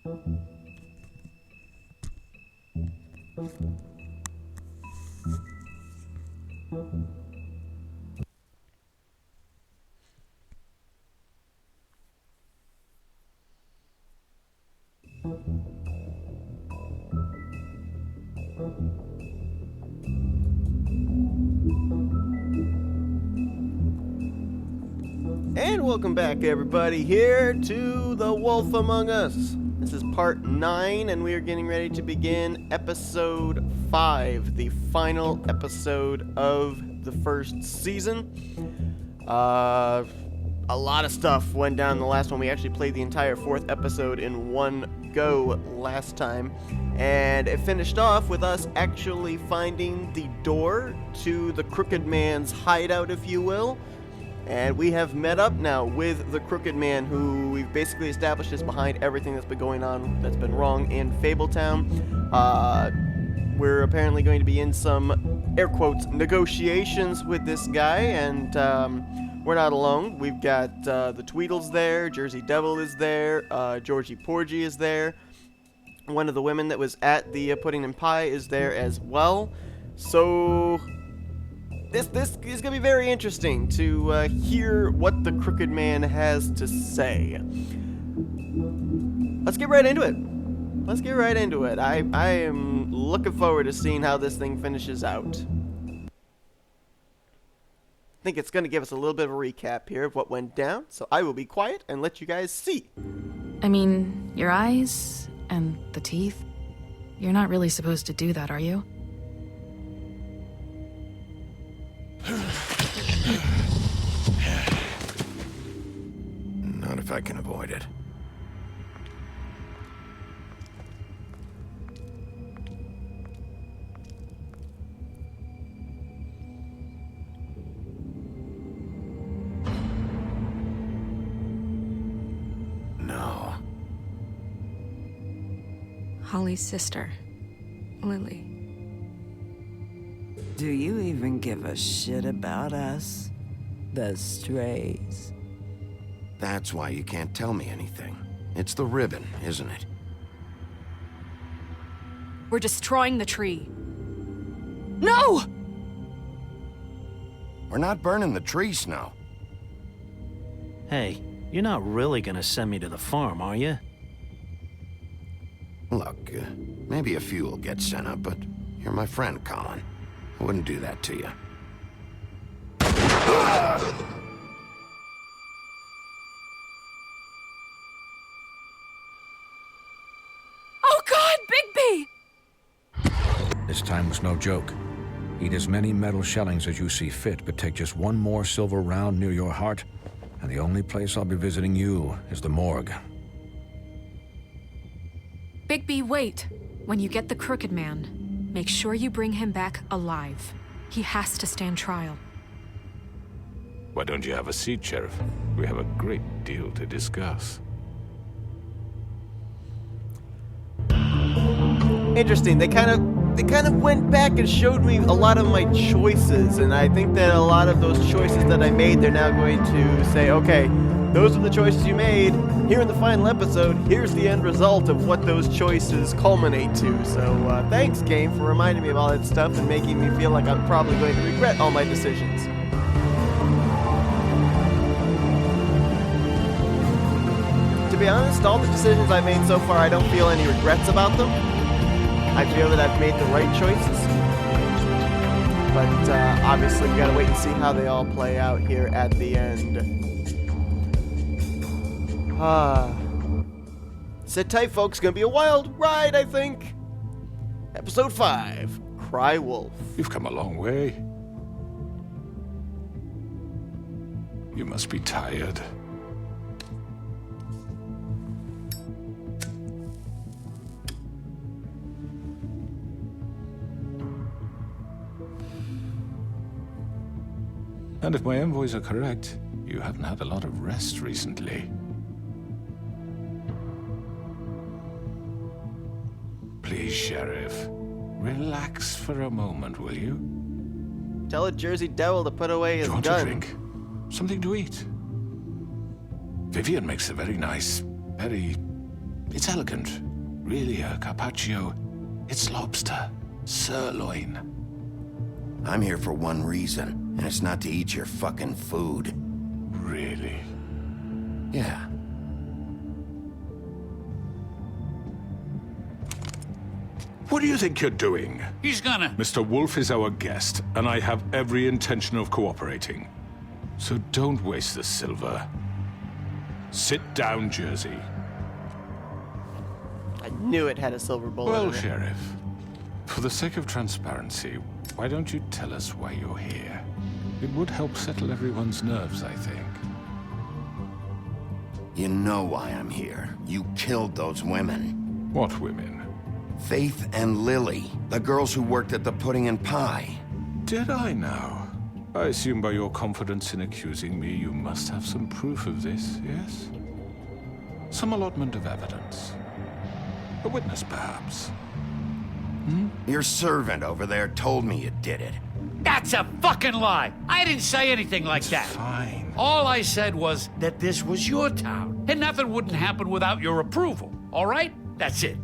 And welcome back, everybody, here to The Wolf Among Us. This is part 9, and we are getting ready to begin episode 5, the final episode of the first season. A lot of stuff went down in the last one. We actually played the entire 4th episode in one go last time, and it finished off with us actually finding the door to the Crooked Man's hideout, if you will. And we have met up now with the Crooked Man, who we've basically established is behind everything that's been going on that's been wrong in Fabletown. We're apparently going to be in some, air quotes, negotiations with this guy, and we're not alone. We've got the Tweedles there, Jersey Devil is there, Georgie Porgy is there. One of the women that was at the Pudding and Pie is there as well. So This is going to be very interesting to hear what the Crooked Man has to say. Let's get right into it. I am looking forward to seeing how this thing finishes out. I think it's going to give us a little bit of a recap here of what went down, so I will be quiet and let you guys see. I mean, your eyes and the teeth. You're not really supposed to do that, are you? Not if I can avoid it. No. Holly's sister, Lily. Do you even give a shit about us? The strays. That's why you can't tell me anything. It's the ribbon, isn't it? We're destroying the tree. No! We're not burning the tree, Snow. Hey, you're not really gonna send me to the farm, are you? Look, maybe a few will get sent up, but you're my friend, Colin. I wouldn't do that to you. Oh God, Bigby! This time was no joke. Eat as many metal shellings as you see fit, but take just one more silver round near your heart, and the only place I'll be visiting you is the morgue. Bigby, wait. When you get the Crooked Man, make sure you bring him back alive. He has to stand trial. Why don't you have a seat, Sheriff? We have a great deal to discuss. Interesting. They kind of went back and showed me a lot of my choices, and I think that a lot of those choices that I made, they're now going to say, okay, those are the choices you made. Here in the final episode, here's the end result of what those choices culminate to. So thanks, game, for reminding me of all that stuff and making me feel like I'm probably going to regret all my decisions. To be honest, all the decisions I've made so far, I don't feel any regrets about them. I feel that I've made the right choices. But obviously, we gotta wait and see how they all play out here at the end. Sit tight, folks. Gonna be a wild ride, I think. Episode 5, Cry Wolf. You've come a long way. You must be tired. And if my envoys are correct, you haven't had a lot of rest recently. Please, Sheriff, relax for a moment, will you? Tell a Jersey Devil to put away his Do you want gun. a drink? Something to eat? Vivian makes a very nice, very It's elegant. Really a carpaccio. It's lobster. Sirloin. I'm here for one reason, and it's not to eat your fucking food. Really? Yeah. What do you think you're doing? He's gonna... Mr. Wolf is our guest, and I have every intention of cooperating. So don't waste the silver. Sit down, Jersey. I knew it had a silver bullet Well, in it. Sheriff, for the sake of transparency, why don't you tell us why you're here? It would help settle everyone's nerves, I think. You know why I'm here. You killed those women. What women? Faith and Lily, the girls who worked at the Pudding and Pie. Did I now? I assume by your confidence in accusing me, you must have some proof of this, yes? Some allotment of evidence. A witness, perhaps. Your servant over there told me you did it. That's a fucking lie! I didn't say anything like that. Fine. All I said was that this was your town, and nothing wouldn't happen without your approval, all right? That's it.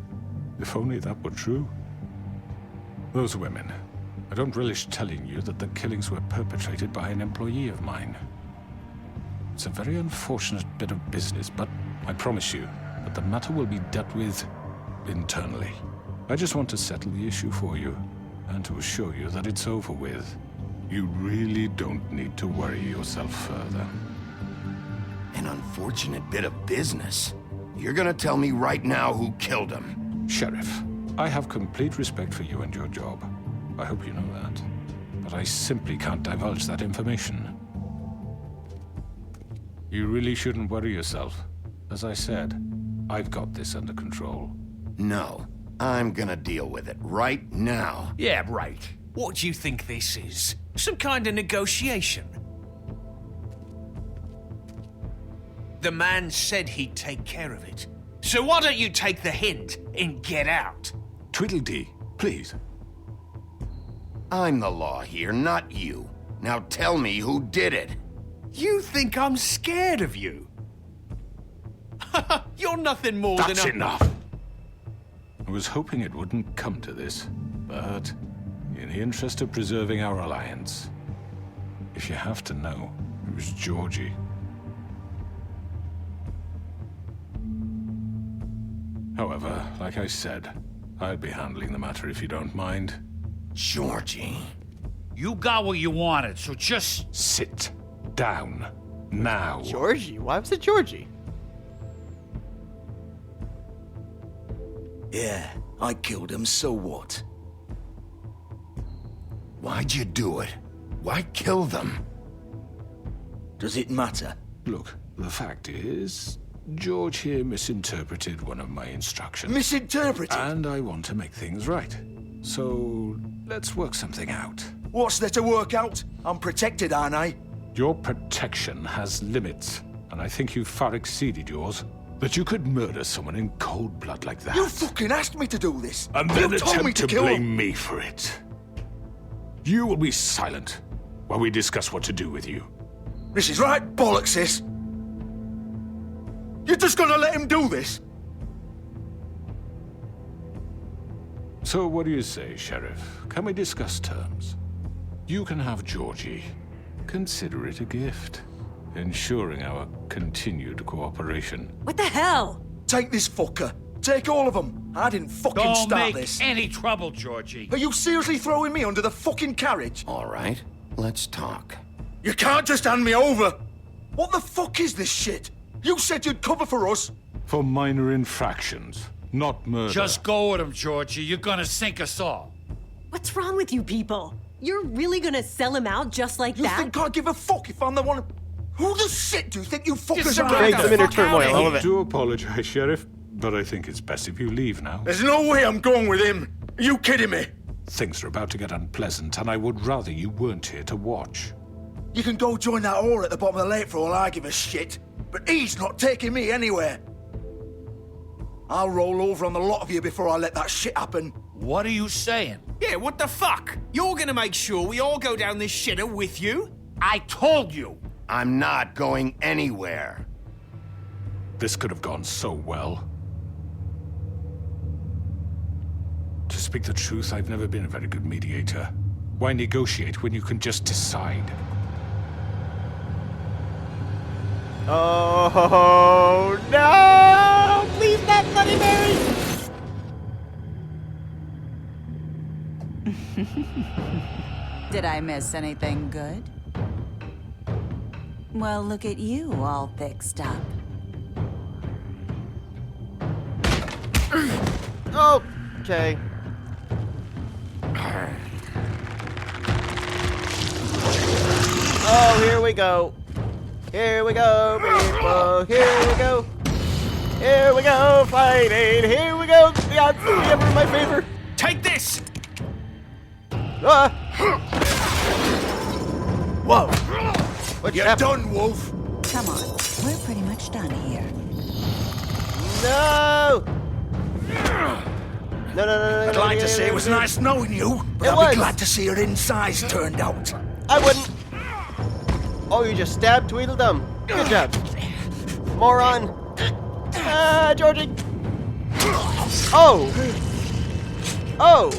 If only that were true. Those women. I don't relish telling you that the killings were perpetrated by an employee of mine. It's a very unfortunate bit of business, but I promise you that the matter will be dealt with internally. I just want to settle the issue for you, and to assure you that it's over with. You really don't need to worry yourself further. An unfortunate bit of business. You're gonna tell me right now who killed him. Sheriff, I have complete respect for you and your job. I hope you know that. But I simply can't divulge that information. You really shouldn't worry yourself. As I said, I've got this under control. No, I'm gonna deal with it right now. Yeah, right. What do you think this is? Some kind of negotiation? The man said he'd take care of it. So why don't you take the hint and get out? Tweedledee, please. I'm the law here, not you. Now tell me who did it. You think I'm scared of you? You're nothing more than That's a... enough! I was hoping it wouldn't come to this, but in the interest of preserving our alliance, if you have to know, it was Georgie. However, like I said, I'll be handling the matter if you don't mind. Georgie. You got what you wanted, so just... Sit down. Now. Georgie? Why was it Georgie? Yeah, I killed him, so what? Why'd you do it? Why kill them? Does it matter? Look, the fact is, George here misinterpreted one of my instructions. Misinterpreted? And I want to make things right. So, let's work something out. What's there to work out? I'm protected, aren't I? Your protection has limits, and I think you've far exceeded yours. That you could murder someone in cold blood like that. You fucking asked me to do this! And You then told me attempt to kill blame him. me for it. You will be silent while we discuss what to do with you. This is right bollocks, sis. You're just gonna let him do this? So what do you say, Sheriff? Can we discuss terms? You can have Georgie. Consider it a gift, ensuring our continued cooperation. What the hell? Take this fucker. Take all of them. I didn't fucking Don't start make this. any trouble, Georgie. Are you seriously throwing me under the fucking carriage? All right, let's talk. You can't just hand me over. What the fuck is this shit? You said you'd cover for us. For minor infractions, not murder. Just go with him, Georgie. You're gonna sink us all. What's wrong with you people? You're really gonna sell him out just like You that? think I give a fuck if I'm the one? Who the shit do you think you fuckers Just are? Drags them into fuck turmoil. outta I love I it. do apologize, Sheriff, but I think it's best if you leave now. There's no way I'm going with him. Are you kidding me? Things are about to get unpleasant, and I would rather you weren't here to watch. You can go join that whore at the bottom of the lake for all I give a shit. But he's not taking me anywhere. I'll roll over on the lot of you before I let that shit happen. What are you saying? Yeah, what the fuck? You're gonna make sure we all go down this shitter with you? I told you. I'm not going anywhere. This could have gone so well. speak the truth, I've never been a very good mediator. Why negotiate when you can just decide? Oh no! Please not Bloody Mary! Did I miss anything good? Well, look at you, all fixed up. Okay. Oh, here we go. Here we go, people. Here we go. Here we go, fighting. Here we go. The odds are ever in my favor. Take this! Ah. Whoa. What You're done, Wolf. Come on, we're pretty much done here. No. No. I'd like to say it was nice knowing you, but I'll be glad to see your insides turned out. I wouldn't. Oh, you just stabbed Tweedledum. Good job. Moron. Georgie. Oh. Oh.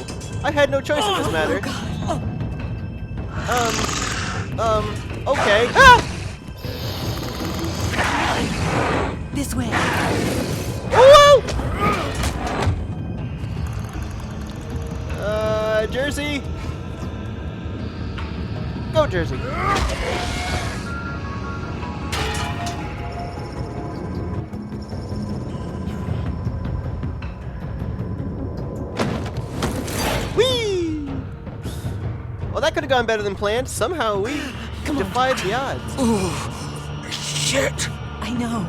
I had no choice in this matter. Okay. Ah! This way. Woo! Jersey. Go, Jersey. Whee! Well, that could have gone better than planned. Somehow we defied the odds. Oh, shit! I know.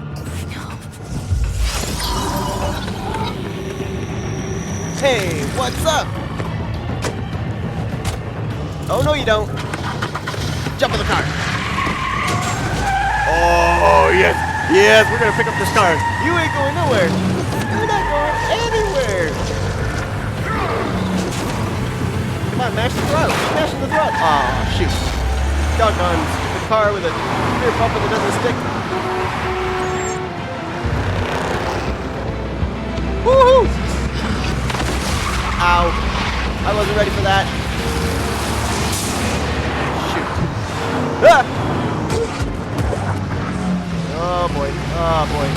Hey, what's up? Oh, no, you don't. Jump in the car. Oh, yes. Yes, we're going to pick up this car. You ain't going nowhere. You're not going anywhere. Come on, mash the throttle. Keep mashing the throttle. Aw, shoot. Doggone stupid car with a rear bumper that doesn't stick. Woohoo! Ow. I wasn't ready for that. Shoot. Ah! Oh boy. Oh boy.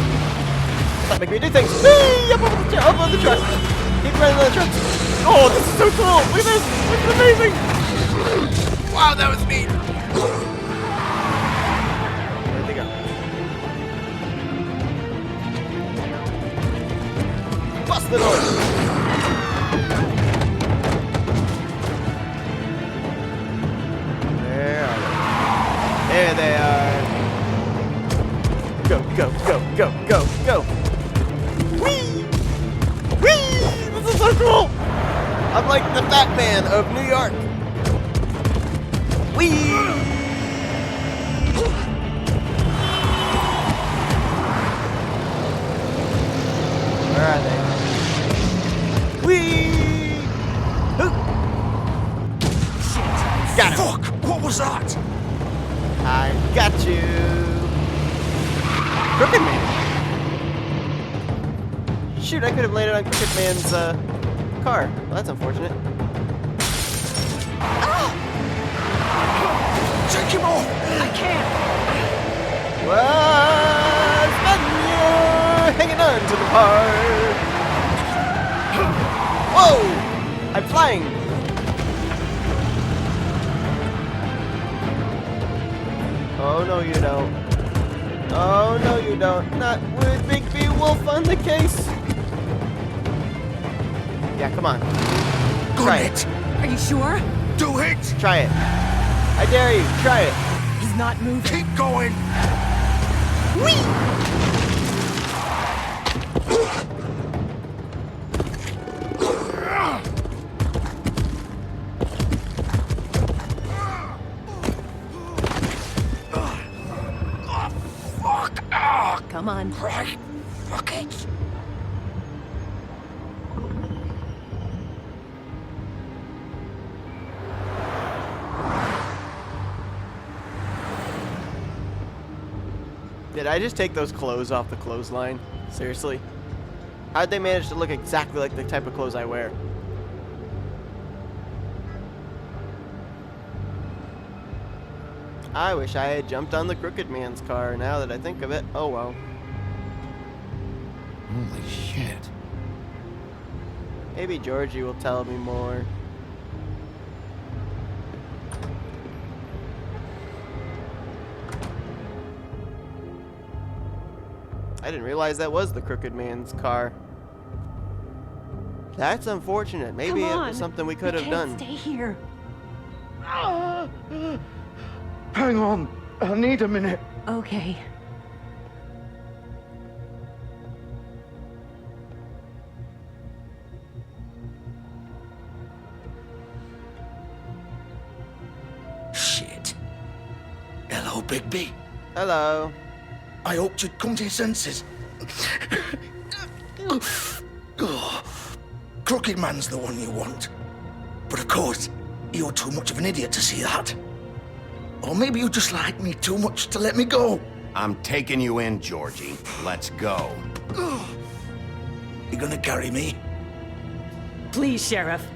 Stop making me do things. Whee! Up on the truck. Keep running on the truck. Oh, this is so cool. Look at this. This is amazing. Wow, that was neat. Where'd they go? Bust the door. There they are. Go, go, go, go, go, go. Whee! Whee! This is so cool! I'm like the Fat Man of New York. Whee! Where are they? Whee! Hoop! Got him. Fuck! What was that? I got you. Crooked Man. Shoot, I could have landed on Crooked Man's car. Well, that's unfortunate. Take him off! I can't. Well, you're hanging on to the part. Whoa! I'm flying. Oh, no, you don't. Oh, no, you don't. Not with Big B Wolf on the case. Yeah, come on. Try it. Are you sure? Do it! Try it. I dare you. Try it. He's not moving. Keep going! Whee! Come on. Right. Fuck it. Did I just take those clothes off the clothesline? Seriously? How'd they manage to look exactly like the type of clothes I wear? I wish I had jumped on the crooked man's car, now that I think of it. Oh well. Holy shit. Maybe Georgie will tell me more. I didn't realize that was the crooked man's car. That's unfortunate. Maybe it was something we could have done. Stay here. Hang on. I need a minute. Okay. Shit. Hello, Bigby. Hello. I hoped you'd come to your senses. Crooked Man's the one you want. But of course, you're too much of an idiot to see that. Or maybe you just like me too much to let me go. I'm taking you in, Georgie. Let's go. You gonna carry me? Please, Sheriff.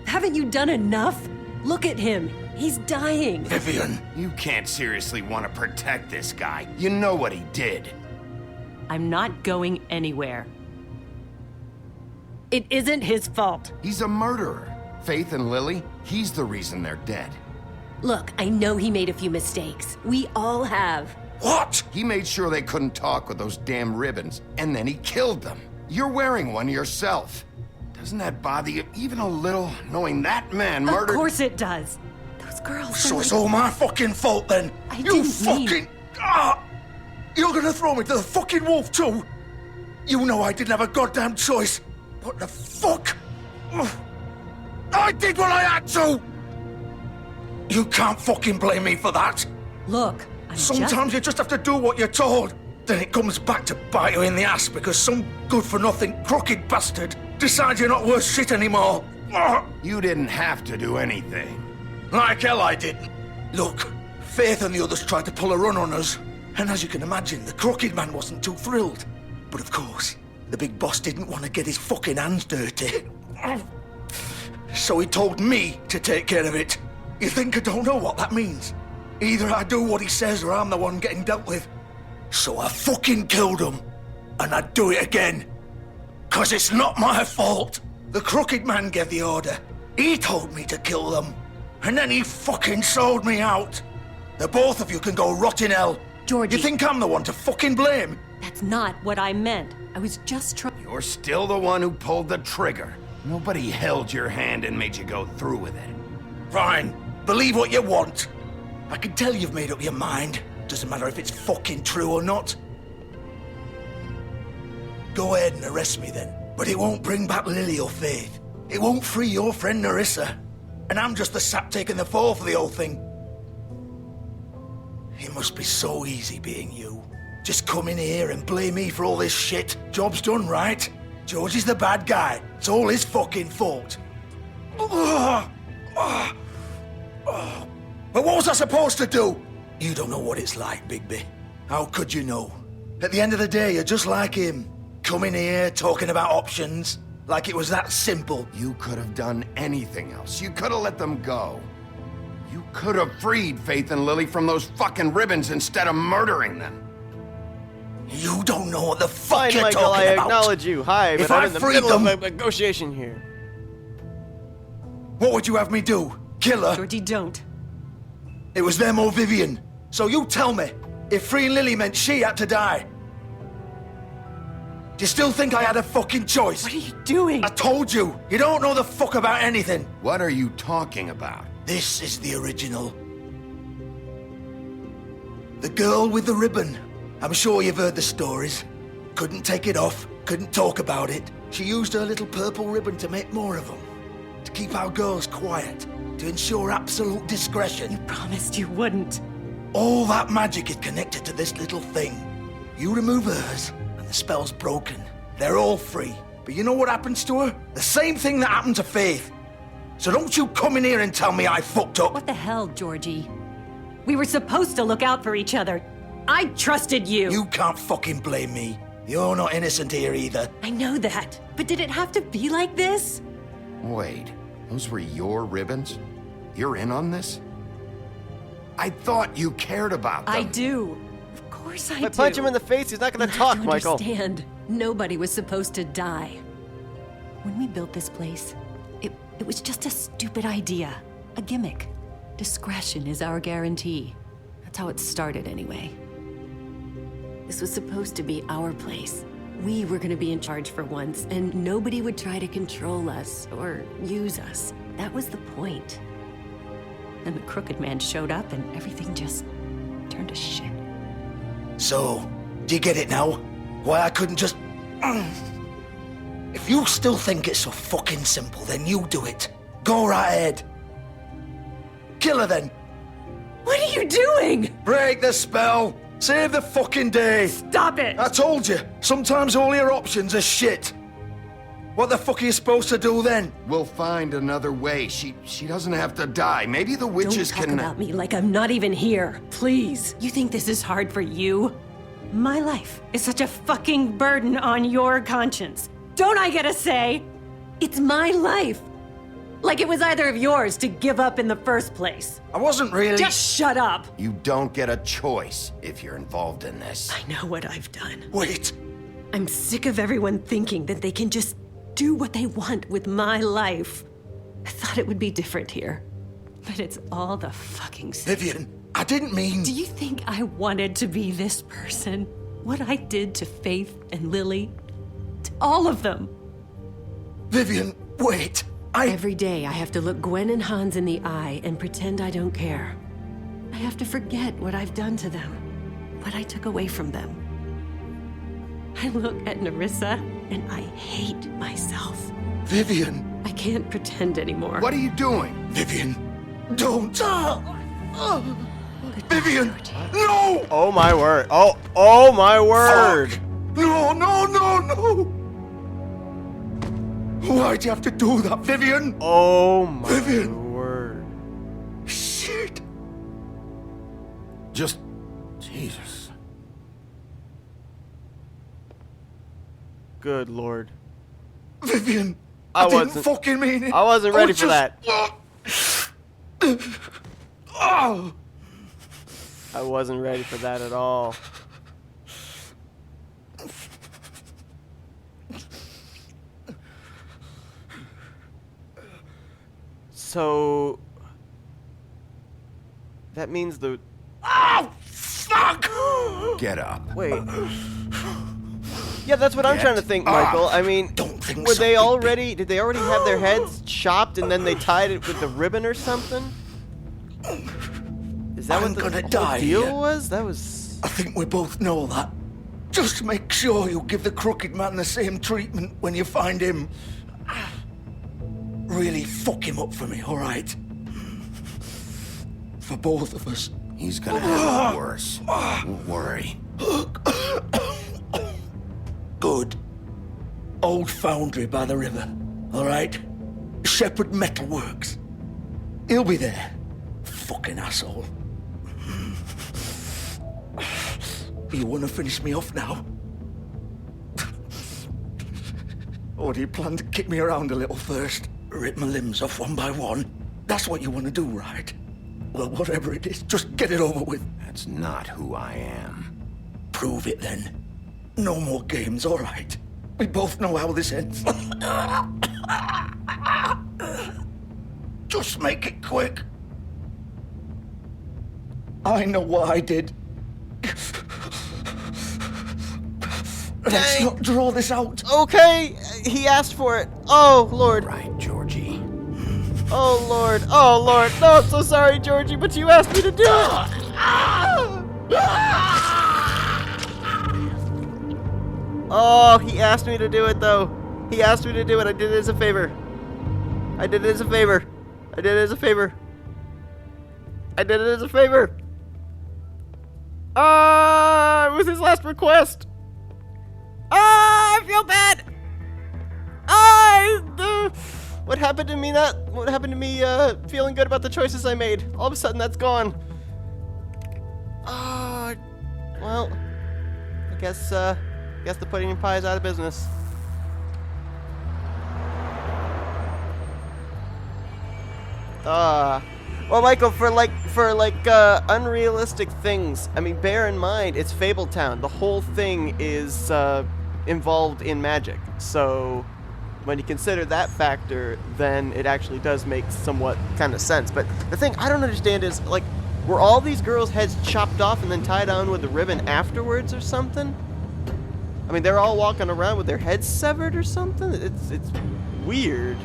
Haven't you done enough? Look at him. He's dying. Vivian. You can't seriously want to protect this guy. You know what he did. I'm not going anywhere. It isn't his fault. He's a murderer. Faith and Lily, he's the reason they're dead. Look, I know he made a few mistakes. We all have. What? He made sure they couldn't talk with those damn ribbons, and then he killed them. You're wearing one yourself. Doesn't that bother you even a little, knowing that man murdered— Of course it does. Those girls— So it's all my fucking fault then? I You didn't fucking— mean— You're gonna throw me to the fucking wolf too? You know I didn't have a goddamn choice. What the fuck? I did what I had to! You can't fucking blame me for that. Look, Sometimes you just have to do what you're told. Then it comes back to bite you in the ass because some good-for-nothing crooked bastard decides you're not worth shit anymore. You didn't have to do anything. Like hell I didn't. Look, Faith and the others tried to pull a run on us. And as you can imagine, the crooked man wasn't too thrilled. But of course, the big boss didn't want to get his fucking hands dirty. So he told me to take care of it. You think I don't know what that means? Either I do what he says or I'm the one getting dealt with. So I fucking killed him. And I'd do it again. 'Cause it's not my fault. The crooked man gave the order. He told me to kill them. And then he fucking sold me out. The both of you can go rot in hell. Georgie. You think I'm the one to fucking blame? That's not what I meant. I was just trying— You're still the one who pulled the trigger. Nobody held your hand and made you go through with it. Fine. Believe what you want. I can tell you've made up your mind. Doesn't matter if it's fucking true or not. Go ahead and arrest me then. But it won't bring back Lily or Faith. It won't free your friend Narissa. And I'm just the sap taking the fall for the whole thing. It must be so easy being you. Just come in here and blame me for all this shit. Job's done, right? George is the bad guy. It's all his fucking fault. But what was I supposed to do? You don't know what it's like, Bigby. How could you know? At the end of the day, you're just like him. Coming here, talking about options. Like it was that simple. You could have done anything else. You could have let them go. You could have freed Faith and Lily from those fucking ribbons instead of murdering them. You don't know what the fuck Fine, you're Michael, talking I about. acknowledge you. Hi, but If I'm I in the freed middle them, of a negotiation here. What would you have me do? Kill her? Georgie, don't. It was them or Vivian. So you tell me, if freeing Lily meant she had to die, do you still think I had a fucking choice? What are you doing? I told you, you don't know the fuck about anything. What are you talking about? This is the original. The girl with the ribbon. I'm sure you've heard the stories. Couldn't take it off, couldn't talk about it. She used her little purple ribbon to make more of them. To keep our girls quiet. To ensure absolute discretion. You promised you wouldn't. All that magic is connected to this little thing. You remove hers, and the spell's broken. They're all free. But you know what happens to her? The same thing that happened to Faith. So don't you come in here and tell me I fucked up. What the hell, Georgie? We were supposed to look out for each other. I trusted you. You can't fucking blame me. You're not innocent here either. I know that. But did it have to be like this? Wait, those were your ribbons? You're in on this? I thought you cared about them. I do. Of course I do. If I punch him in the face, he's not gonna talk, You Michael. understand. Nobody was supposed to die. When we built this place, it was just a stupid idea. A gimmick. Discretion is our guarantee. That's how it started anyway. This was supposed to be our place. We were gonna be in charge for once, and nobody would try to control us or use us. That was the point. Then the Crooked Man showed up and everything just turned to shit. So, do you get it now? Why I couldn't just... If you still think it's so fucking simple, then you do it. Go right ahead. Kill her then. What are you doing? Break the spell. Save the fucking day. Stop it! I told you, sometimes all your options are shit. What the fuck are you supposed to do then? We'll find another way. She doesn't have to die. Maybe the witches Don't talk can... about me like I'm not even here. Please. You think this is hard for you? My life is such a fucking burden on your conscience. Don't I get a say? It's my life. Like it was either of yours to give up in the first place. I wasn't really... Just shut up. You don't get a choice if you're involved in this. I know what I've done. Wait. I'm sick of everyone thinking that they can just do what they want with my life. I thought it would be different here. But it's all the fucking same. Vivian, I didn't mean... Do you think I wanted to be this person? What I did to Faith and Lily? To all of them. Vivian, wait. Every day I have to look Gwen and Hans in the eye and pretend I don't care. I have to forget what I've done to them. What I took away from them. I look at Nerissa and I hate myself. Vivian. I can't pretend anymore. What are you doing? Vivian, don't. Vivian, no! Oh my word. Oh my word. Fuck. No. Why'd you have to do that, Vivian? Oh my Vivian. word. Shit. Just... Jesus. Good lord. Vivian, I didn't wasn't fucking mean it. I wasn't ready for that. I wasn't ready for that at all. So that means the... Oh, fuck! Get up. Wait. Yeah, that's what I'm trying to think, Michael. I mean, don't think were so, they already... Did they already have their heads chopped and then they tied it with the ribbon or something? Is that I'm what gonna the die whole deal here. was? That was... I think we both know that. Just make sure you give the Crooked Man the same treatment when you find him. Really fuck him up for me, all right? For both of us. He's gonna have it worse. Don't worry. Good. Old foundry by the river, all right? Shepherd Metalworks. He'll be there. Fucking asshole. You want to finish me off now? Or do you plan to kick me around a little first? Rip my limbs off one by one? That's what you want to do, right? Well, whatever it is, just get it over with. That's not who I am. Prove it then. No more games, all right? We both know how this ends. Just make it quick. I know what I did. Let's not draw this out. Okay, he asked for it. Oh, Lord. Right, Georgie. Oh, Lord. Oh, Lord. No, I'm so sorry, Georgie, but you asked me to do it. Oh, he asked me to do it, though. He asked me to do it. I did it as a favor. I did it as a favor. I did it as a favor. I did it as a favor. It was his last request. I feel bad. What happened to me? What happened to me? Feeling good about the choices I made. All of a sudden, that's gone. Well, I guess the pudding and pie is out of business. Well, Michael, for unrealistic things, I mean, bear in mind, it's Fabletown. The whole thing is involved in magic. So when you consider that factor, then it actually does make somewhat kind of sense. But the thing I don't understand is, like, were all these girls' heads chopped off and then tied on with a ribbon afterwards or something? I mean, they're all walking around with their heads severed or something? It's weird.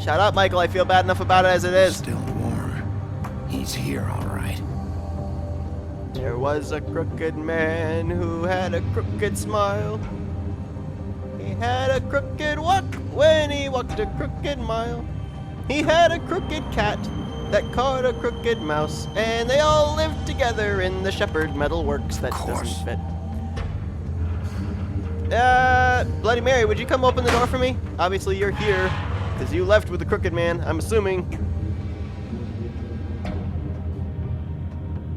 Shut up, Michael. I feel bad enough about it as it is. Still warm. He's here, all right. There was a crooked man who had a crooked smile. He had a crooked walk when he walked a crooked mile. He had a crooked cat that caught a crooked mouse, and they all lived together in the Shepherd Metal Works that doesn't fit. Bloody Mary, would you come open the door for me? Obviously you're here, because you left with the crooked man, I'm assuming.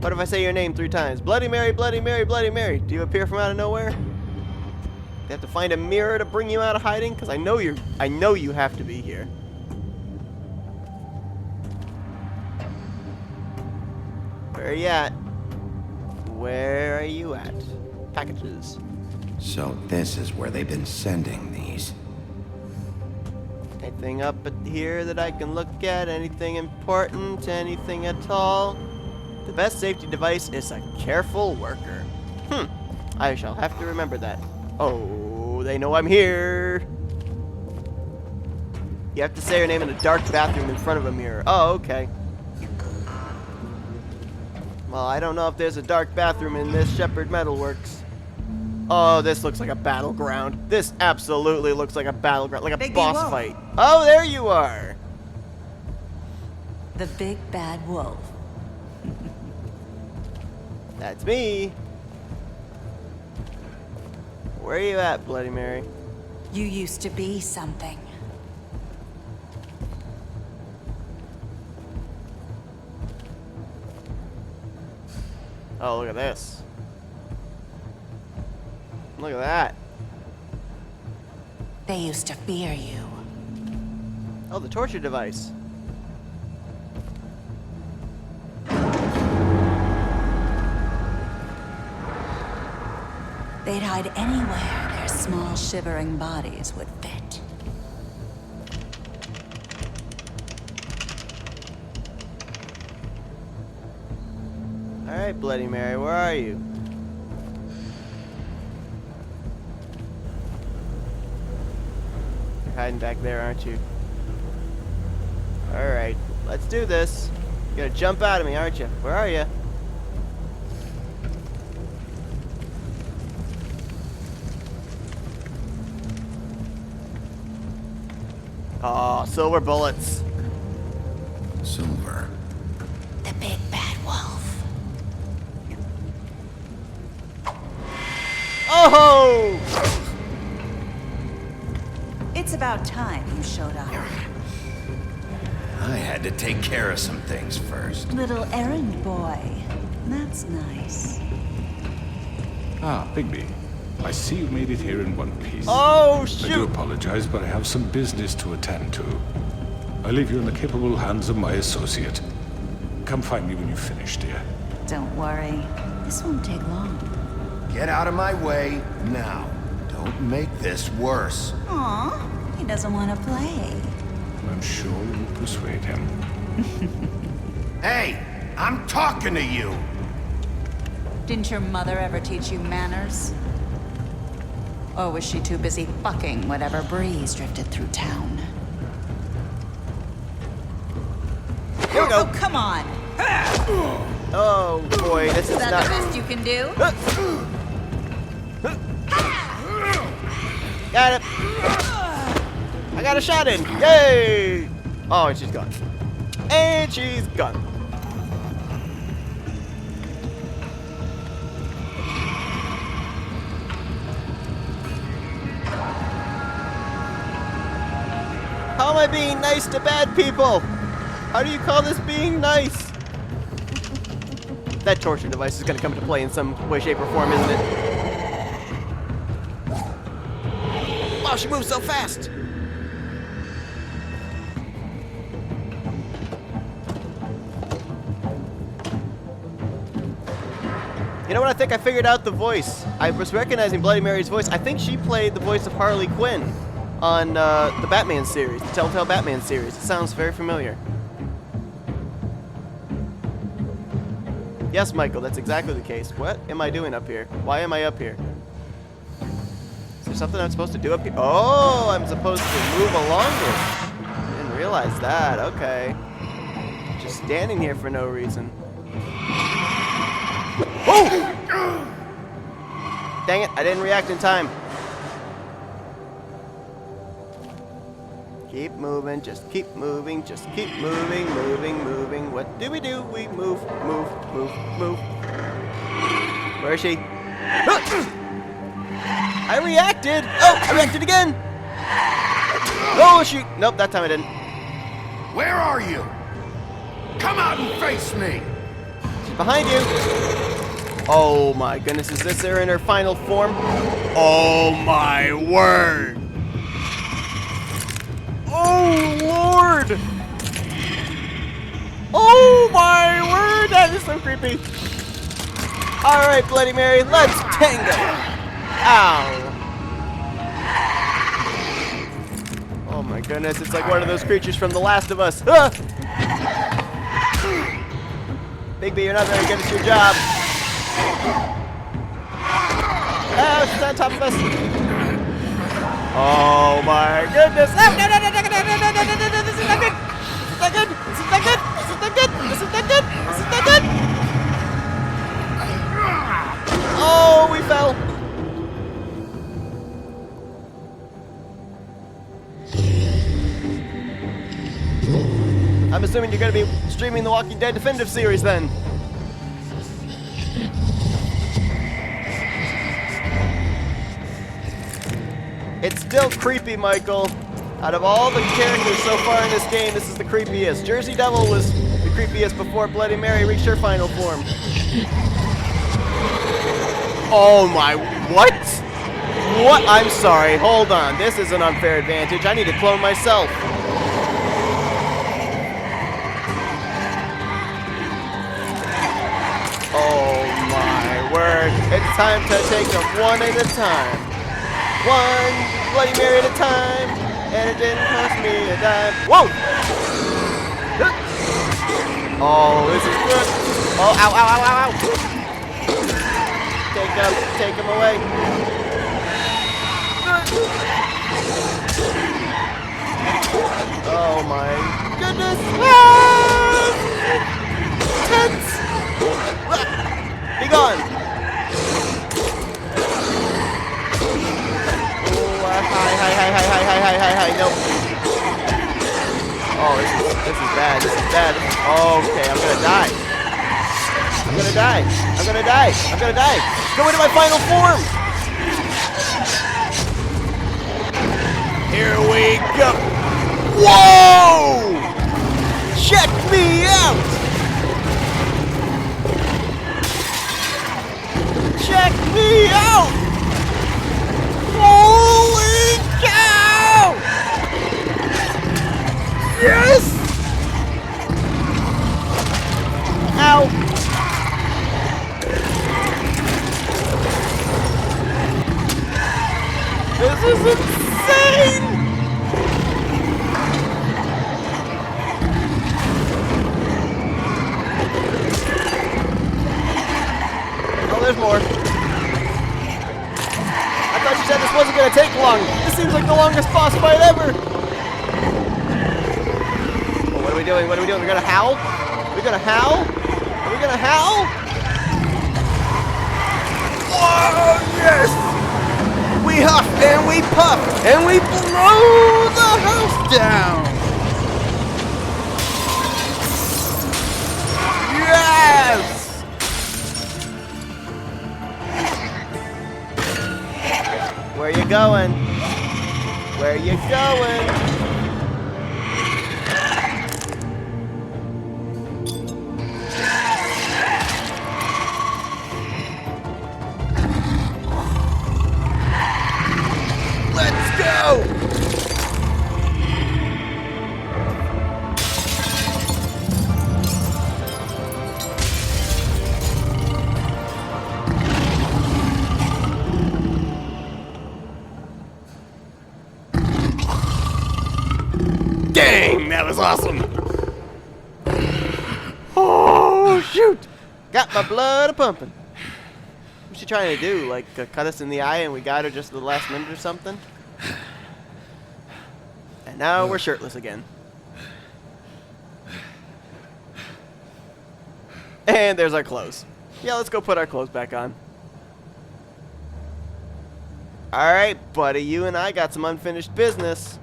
What if I say your name 3 times? Bloody Mary, Bloody Mary, Bloody Mary. Do you appear from out of nowhere? You have to find a mirror to bring you out of hiding? Because I know you have to be here. Where are you at? Where are you at? Packages. So this is where they've been sending these. Anything up here that I can look at? Anything important? Anything at all? The best safety device is a careful worker. I shall have to remember that. Oh, they know I'm here. You have to say your name in a dark bathroom in front of a mirror. Oh, okay. Well, I don't know if there's a dark bathroom in this Shepherd Metalworks. Oh, this looks like a battleground. This absolutely looks like a battleground, like a Big boss wolf. fight. Oh, there you are. The big bad wolf. That's me. Where are you at, Bloody Mary? You used to be something. Oh, look at this. Look at that. They used to fear you. Oh, the torture device. They'd hide anywhere their small shivering bodies would fit. Alright, Bloody Mary, where are you? You're hiding back there, aren't you? Alright, let's do this. You're gonna jump out of me, aren't you? Where are you? Oh, silver bullets. Silver. The big bad wolf. Oh! It's about time you showed up. I had to take care of some things first. Little errand boy. That's nice. Ah, Bigby. I see you made it here in one piece. Oh, I do shoot! apologize, but I have some business to attend to. I leave you in the capable hands of my associate. Come find me when you've finished, dear. Don't worry. This won't take long. Get out of my way now. Don't make this worse. Aw, he doesn't want to play. I'm sure you'll persuade him. Hey, I'm talking to you. Didn't your mother ever teach you manners? Or was she too busy fucking whatever breeze drifted through town? Here we go. Oh, come on! Oh boy, this is Is that not. the best you can do? Got it. I got a shot in. Yay! Oh, and she's gone. And she's gone. How am I being nice to bad people? How do you call this being nice? That torture device is going to come into play in some way, shape, or form, isn't it? Wow, she moves so fast. You know what? I think I figured out the voice. I was recognizing Bloody Mary's voice. I think she played the voice of Harley Quinn on the Batman series, the Telltale Batman series. It sounds very familiar. Yes, Michael, that's exactly the case. What am I doing up here? Why am I up here? Is there something I'm supposed to do up here? Oh, I'm supposed to move along here. I didn't realize that. Okay. Just standing here for no reason. Oh! Dang it, I didn't react in time. Keep moving, just keep moving, just keep moving, moving. What do? We move. Where is she? I reacted! Oh, I reacted again! Oh, shoot! Nope, that time I didn't. Where are you? Come out and face me! She's behind you! Oh my goodness, is this her in her final form? Oh my word! Oh Lord! Oh my word, that is so creepy. Alright, Bloody Mary, let's tango! Ow! Oh my goodness, it's like one of those creatures from The Last of Us. Ah! Bigby, you're not very good at your job. Oh, she's on top of us. Oh my goodness. Oh, no, this is not good. This is not good. This is not good. This is not good. This is not good. Oh, we fell. I'm assuming you're going to be streaming the Walking Dead Definitive Series then. It's still creepy, Michael. Out of all the characters so far in this game, this is the creepiest. Jersey Devil was the creepiest before Bloody Mary reached her final form. Oh my, what? What? I'm sorry, hold on. This is an unfair advantage. I need to clone myself. Oh my word. It's time to take them one at a time. One Bloody Mary at a time, and it didn't cost me a dime. Whoa! Oh, this is good. Oh, ow, ow, ow, ow, ow. Take him away. Oh my goodness. Ah! Tense. Be gone. Hi, nope. Oh, this is bad, this is bad. Okay, I'm gonna die. I'm gonna die. I'm gonna die. I'm gonna die. Go into my final form. Here we go. Whoa! Check me out. Check me out. Holy cow! Yes! Ow! This is insane! Oh, there's more. I thought you said this wasn't going to take long. This seems like the longest boss fight ever. Oh, what are we doing? What are we doing? We're going to howl? We're going to howl? Are we going to howl? Oh, yes! We huff and we puff and we blow the house down. Yes! Where you going? Where you going? Let's go! that was awesome. Oh, shoot. Got my blood a-pumping. What's she trying to do? Like, cut us in the eye and we got her just at the last minute or something? And now we're shirtless again. And there's our clothes. Yeah, let's go put our clothes back on. Alright, buddy, you and I got some unfinished business.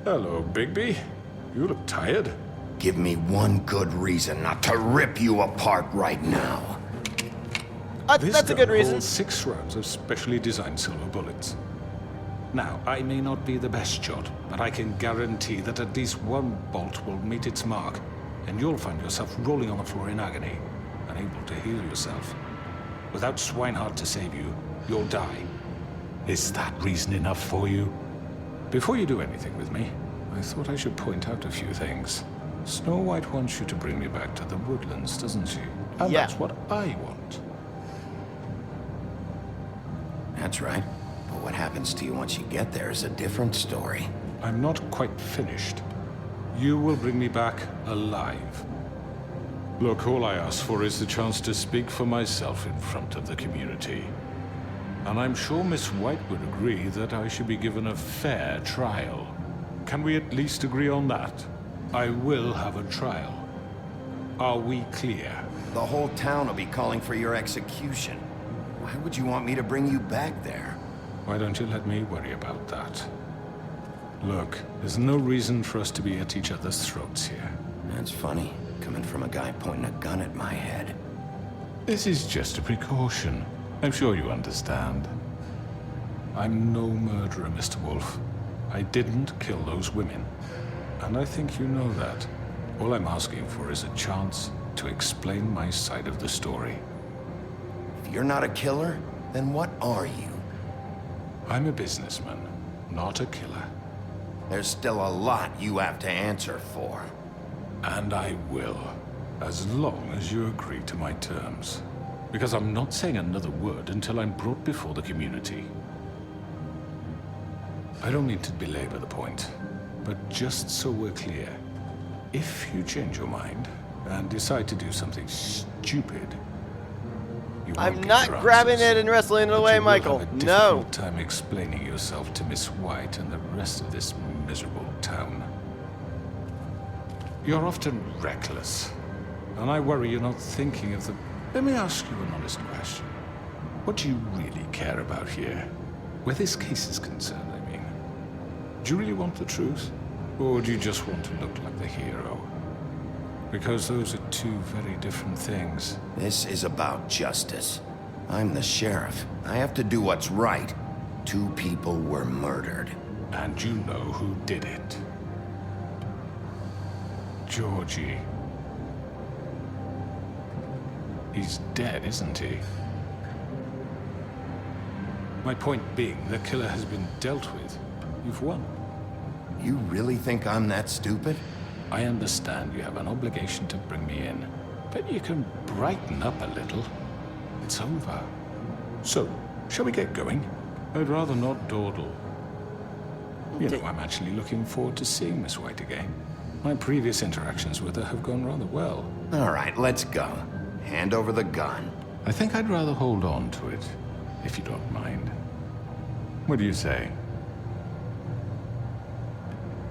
Hello, Bigby. You look tired. Give me one good reason not to rip you apart right now. That's a good reason. Holds 6 rounds of specially designed silver bullets. Now, I may not be the best shot, but I can guarantee that at least one bolt will meet its mark, and you'll find yourself rolling on the floor in agony, unable to heal yourself. Without Swinehart to save you, you'll die. Is that reason enough for you? Before you do anything with me, I thought I should point out a few things. Snow White wants you to bring me back to the woodlands, doesn't she? And Yeah. that's what I want. That's right. But what happens to you once you get there is a different story. I'm not quite finished. You will bring me back alive. Look, all I ask for is the chance to speak for myself in front of the community. And I'm sure Miss White would agree that I should be given a fair trial. Can we at least agree on that? I will have a trial. Are we clear? The whole town will be calling for your execution. Why would you want me to bring you back there? Why don't you let me worry about that? Look, there's no reason for us to be at each other's throats here. That's funny, coming from a guy pointing a gun at my head. This is just a precaution. I'm sure you understand. I'm no murderer, Mr. Wolf. I didn't kill those women. And I think you know that. All I'm asking for is a chance to explain my side of the story. If you're not a killer, then what are you? I'm a businessman, not a killer. There's still a lot you have to answer for. And I will, as long as you agree to my terms. Because I'm not saying another word until I'm brought before the community. I don't mean to belabor the point, but just so we're clear, if you change your mind and decide to do something stupid, you won't I'm get not your grabbing answers, it and wrestling it but away, you will Michael. have a No. difficult time explaining yourself to Miss White and the rest of this miserable town. You're often reckless, and I worry you're not thinking of the... Let me ask you an honest question. What do you really care about here? Where this case is concerned, I mean. Do you really want the truth? Or do you just want to look like the hero? Because those are two very different things. This is about justice. I'm the sheriff. I have to do what's right. 2 people were murdered. And you know who did it. Georgie. He's dead, isn't he? My point being, the killer has been dealt with. You've won. You really think I'm that stupid? I understand you have an obligation to bring me in, but you can brighten up a little. It's over. So, shall we get going? I'd rather not dawdle. You know, I'm actually looking forward to seeing Miss White again. My previous interactions with her have gone rather well. All right, let's go. Hand over the gun. I think I'd rather hold on to it, if you don't mind. What do you say?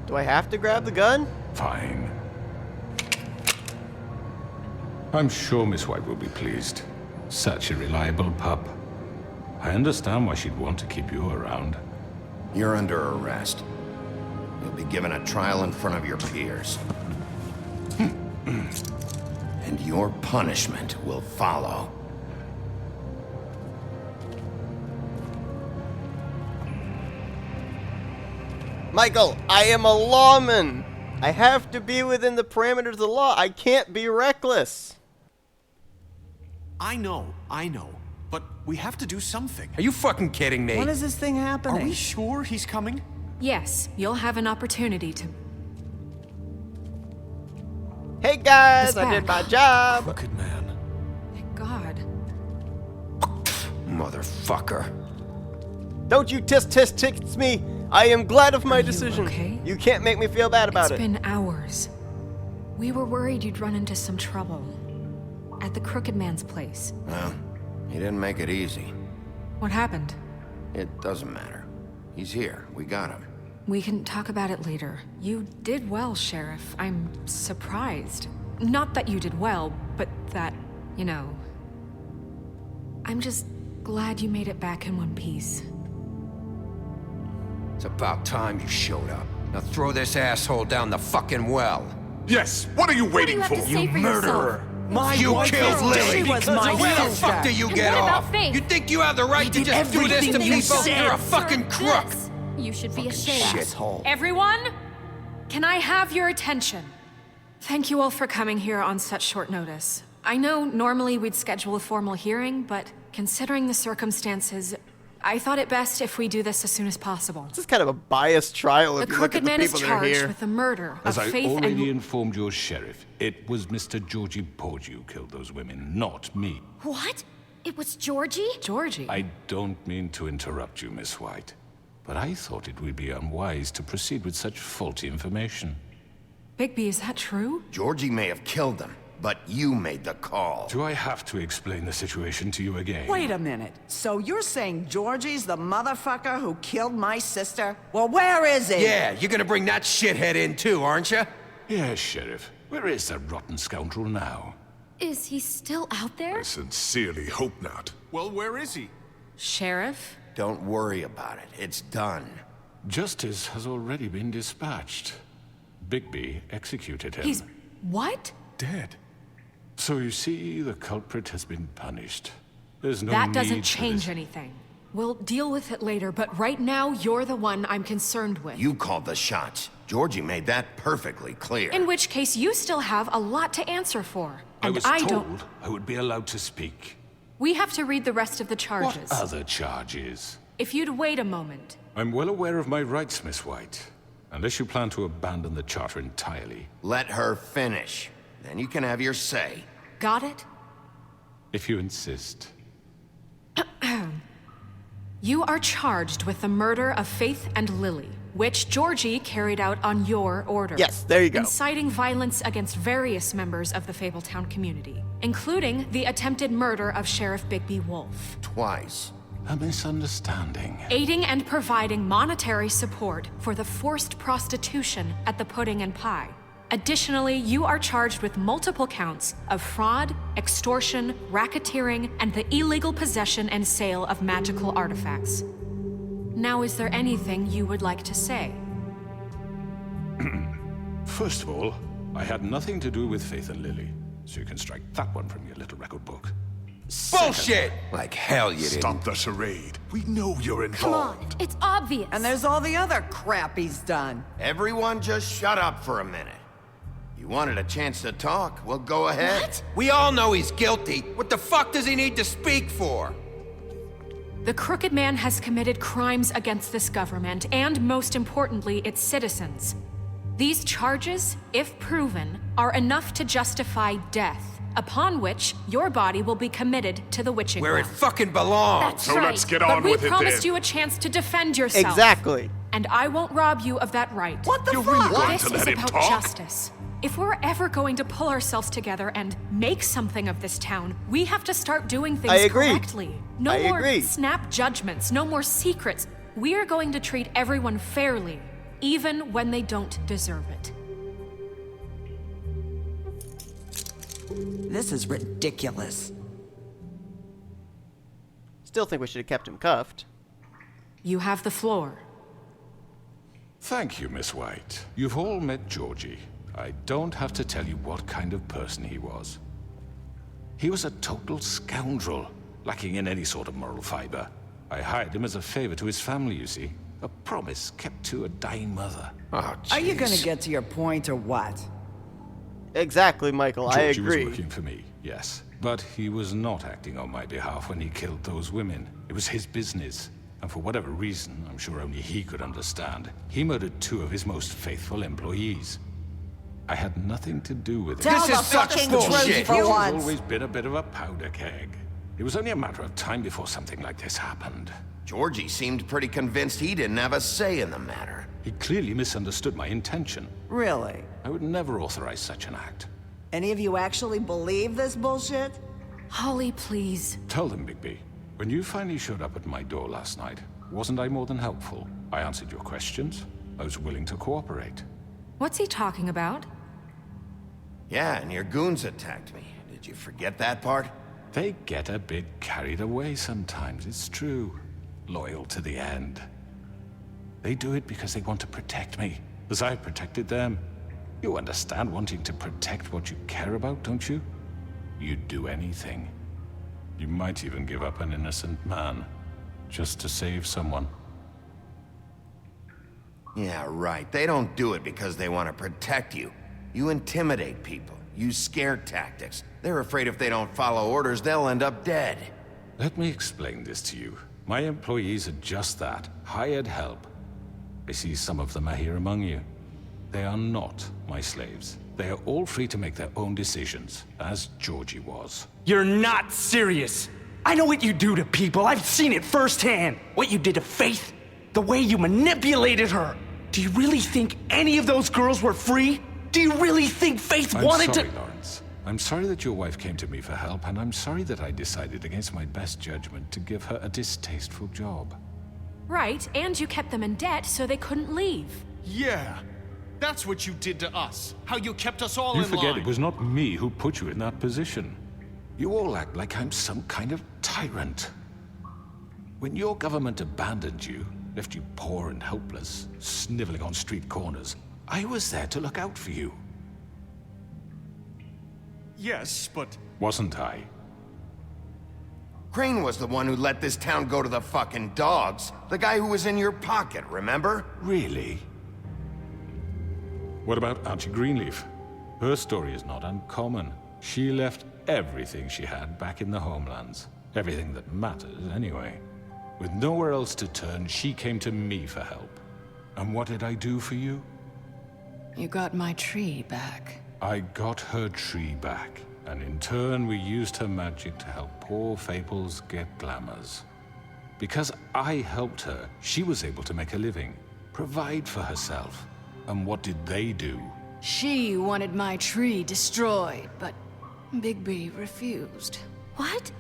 Do I have to grab the gun? Fine. I'm sure Miss White will be pleased. Such a reliable pup. I understand why she'd want to keep you around. You're under arrest. You'll be given a trial in front of your peers. And your punishment will follow. Michael, I am a lawman. I have to be within the parameters of the law. I can't be reckless. I know. But we have to do something. Are you fucking kidding me? When is this thing happening? Are we sure he's coming? Yes, you'll have an opportunity to... Hey guys, It's I did back. my job. Crooked man. Thank God. motherfucker. Don't you tisk me. I am glad of my Are decision. You okay? You can't make me feel bad about it. It's been hours. We were worried you'd run into some trouble. At the Crooked Man's place. Well, he didn't make it easy. What happened? It doesn't matter. He's here. We got him. We can talk about it later. You did well, Sheriff. I'm surprised. Not that you did well, but that, you know... I'm just glad you made it back in one piece. It's about time you showed up. Now throw this asshole down the fucking well. Yes, what are you waiting for? You murderer! You killed Lily! She was my Where the sister. fuck do you get what about off? Faith? You think you have the right to just do this to everything you people? said. You're a fucking crook! This. You should be ashamed. Shithole. Everyone, can I have your attention? Thank you all for coming here on such short notice. I know normally we'd schedule a formal hearing, but considering the circumstances, I thought it best if we do this as soon as possible. This is kind of a biased trial The if you look at Crooked the Man is people that are charged here. with the murder As of I Faith already and... informed your sheriff, it was Mr. Georgie Porgy who killed those women, not me. What? It was Georgie? Georgie? I don't mean to interrupt you, Miss White, but I thought it would be unwise to proceed with such faulty information. Bigby, is that true? Georgie may have killed them, but you made the call. Do I have to explain the situation to you again? Wait a minute. So you're saying Georgie's the motherfucker who killed my sister? Well, where is he? Yeah, you're gonna bring that shithead in too, aren't you? Yes, Sheriff. Where is that rotten scoundrel now? Is he still out there? I sincerely hope not. Well, where is he? Sheriff? Don't worry about it. It's done. Justice has already been dispatched. Bigby executed him. He's... what? Dead. So you see, the culprit has been punished. There's no That need doesn't for change this. anything. We'll deal with it later, but right now, you're the one I'm concerned with. You called the shots. Georgie made that perfectly clear. In which case, you still have a lot to answer for. I And was I told don't... I would be allowed to speak. We have to read the rest of the charges. What other charges? If you'd wait a moment. I'm well aware of my rights, Miss White. Unless you plan to abandon the charter entirely. Let her finish. Then you can have your say. Got it? If you insist. You are charged with the murder of Faith and Lily, which Georgie carried out on your order. Yes, there you go. Inciting violence against various members of the Fabletown community, including the attempted murder of Sheriff Bigby Wolf. Twice. A misunderstanding. Aiding and providing monetary support for the forced prostitution at the Pudding and Pie. Additionally, you are charged with multiple counts of fraud, extortion, racketeering, and the illegal possession and sale of magical artifacts. Now, is there anything you would like to say? First of all, I had nothing to do with Faith and Lily, so you can strike that one from your little record book. Bullshit! Like hell you didn't. Stop the charade. We know you're Come involved. on, it's obvious. And there's all the other crap he's done. Everyone just shut up for a minute. You wanted a chance to talk? Well, go ahead. What? We all know he's guilty. What the fuck does he need to speak for? The Crooked Man has committed crimes against this government and, most importantly, its citizens. These charges, if proven, are enough to justify death, upon which your body will be committed to the witching Where it well. fucking belongs. That's So right. let's get But on we with it promised then. you a chance to defend yourself. Exactly. And I won't rob you of that right. What the You're fuck? really going This to is let him about talk? justice. If we're ever going to pull ourselves together and make something of this town, we have to start doing things I agree. correctly. No I more agree. snap judgments, no more secrets. We are going to treat everyone fairly, even when they don't deserve it. This is ridiculous. Still think we should have kept him cuffed. You have the floor. Thank you, Miss White. You've all met Georgie. I don't have to tell you what kind of person he was. He was a total scoundrel, lacking in any sort of moral fiber. I hired him as a favor to his family, you see. A promise kept to a dying mother. Oh, Are you jeez. gonna get to your point or what? Exactly, Michael. I Georgie agree. was working for me, yes. But he was not acting on my behalf when he killed those women. It was his business. And for whatever reason, I'm sure only he could understand, he murdered 2 of his most faithful employees. I had nothing to do with it. Tell This the is such fucking bullshit. truth for He's once. always been a bit of a powder keg. It was only a matter of time before something like this happened. Georgie seemed pretty convinced he didn't have a say in the matter. He clearly misunderstood my intention. Really? I would never authorize such an act. Any of you actually believe this bullshit? Holly, please. Tell them, Bigby. When you finally showed up at my door last night, wasn't I more than helpful? I answered your questions. I was willing to cooperate. What's he talking about? Yeah, and your goons attacked me. Did you forget that part? They get a bit carried away sometimes, it's true. Loyal to the end. They do it because they want to protect me, as I protected them. You understand wanting to protect what you care about, don't you? You'd do anything. You might even give up an innocent man, just to save someone. Yeah, right. They don't do it because they want to protect you. You intimidate people, use scare tactics. They're afraid if they don't follow orders, they'll end up dead. Let me explain this to you. My employees are just that, hired help. I see some of them are here among you. They are not my slaves. They are all free to make their own decisions, as Georgie was. You're not serious. I know what you do to people. I've seen it firsthand. What you did to Faith, the way you manipulated her. Do you really think any of those girls were free? Do you really think Faith wanted to— I'm sorry, Lawrence. I'm sorry that your wife came to me for help, and I'm sorry that I decided against my best judgment to give her a distasteful job. Right, and you kept them in debt so they couldn't leave. Yeah. That's what you did to us. How you kept us all in line. You forget it was not me who put you in that position. You all act like I'm some kind of tyrant. When your government abandoned you, left you poor and helpless, sniveling on street corners, I was there to look out for you. Yes, but... Wasn't I? Crane was the one who let this town go to the fucking dogs. The guy who was in your pocket, remember? Really? What about Auntie Greenleaf? Her story is not uncommon. She left everything she had back in the homelands. Everything that matters, anyway. With nowhere else to turn, she came to me for help. And what did I do for you? You got my tree back. I got her tree back, and in turn we used her magic to help poor Fables get glamours. Because I helped her, she was able to make a living, provide for herself. And what did they do? She wanted my tree destroyed, but Bigby refused. What?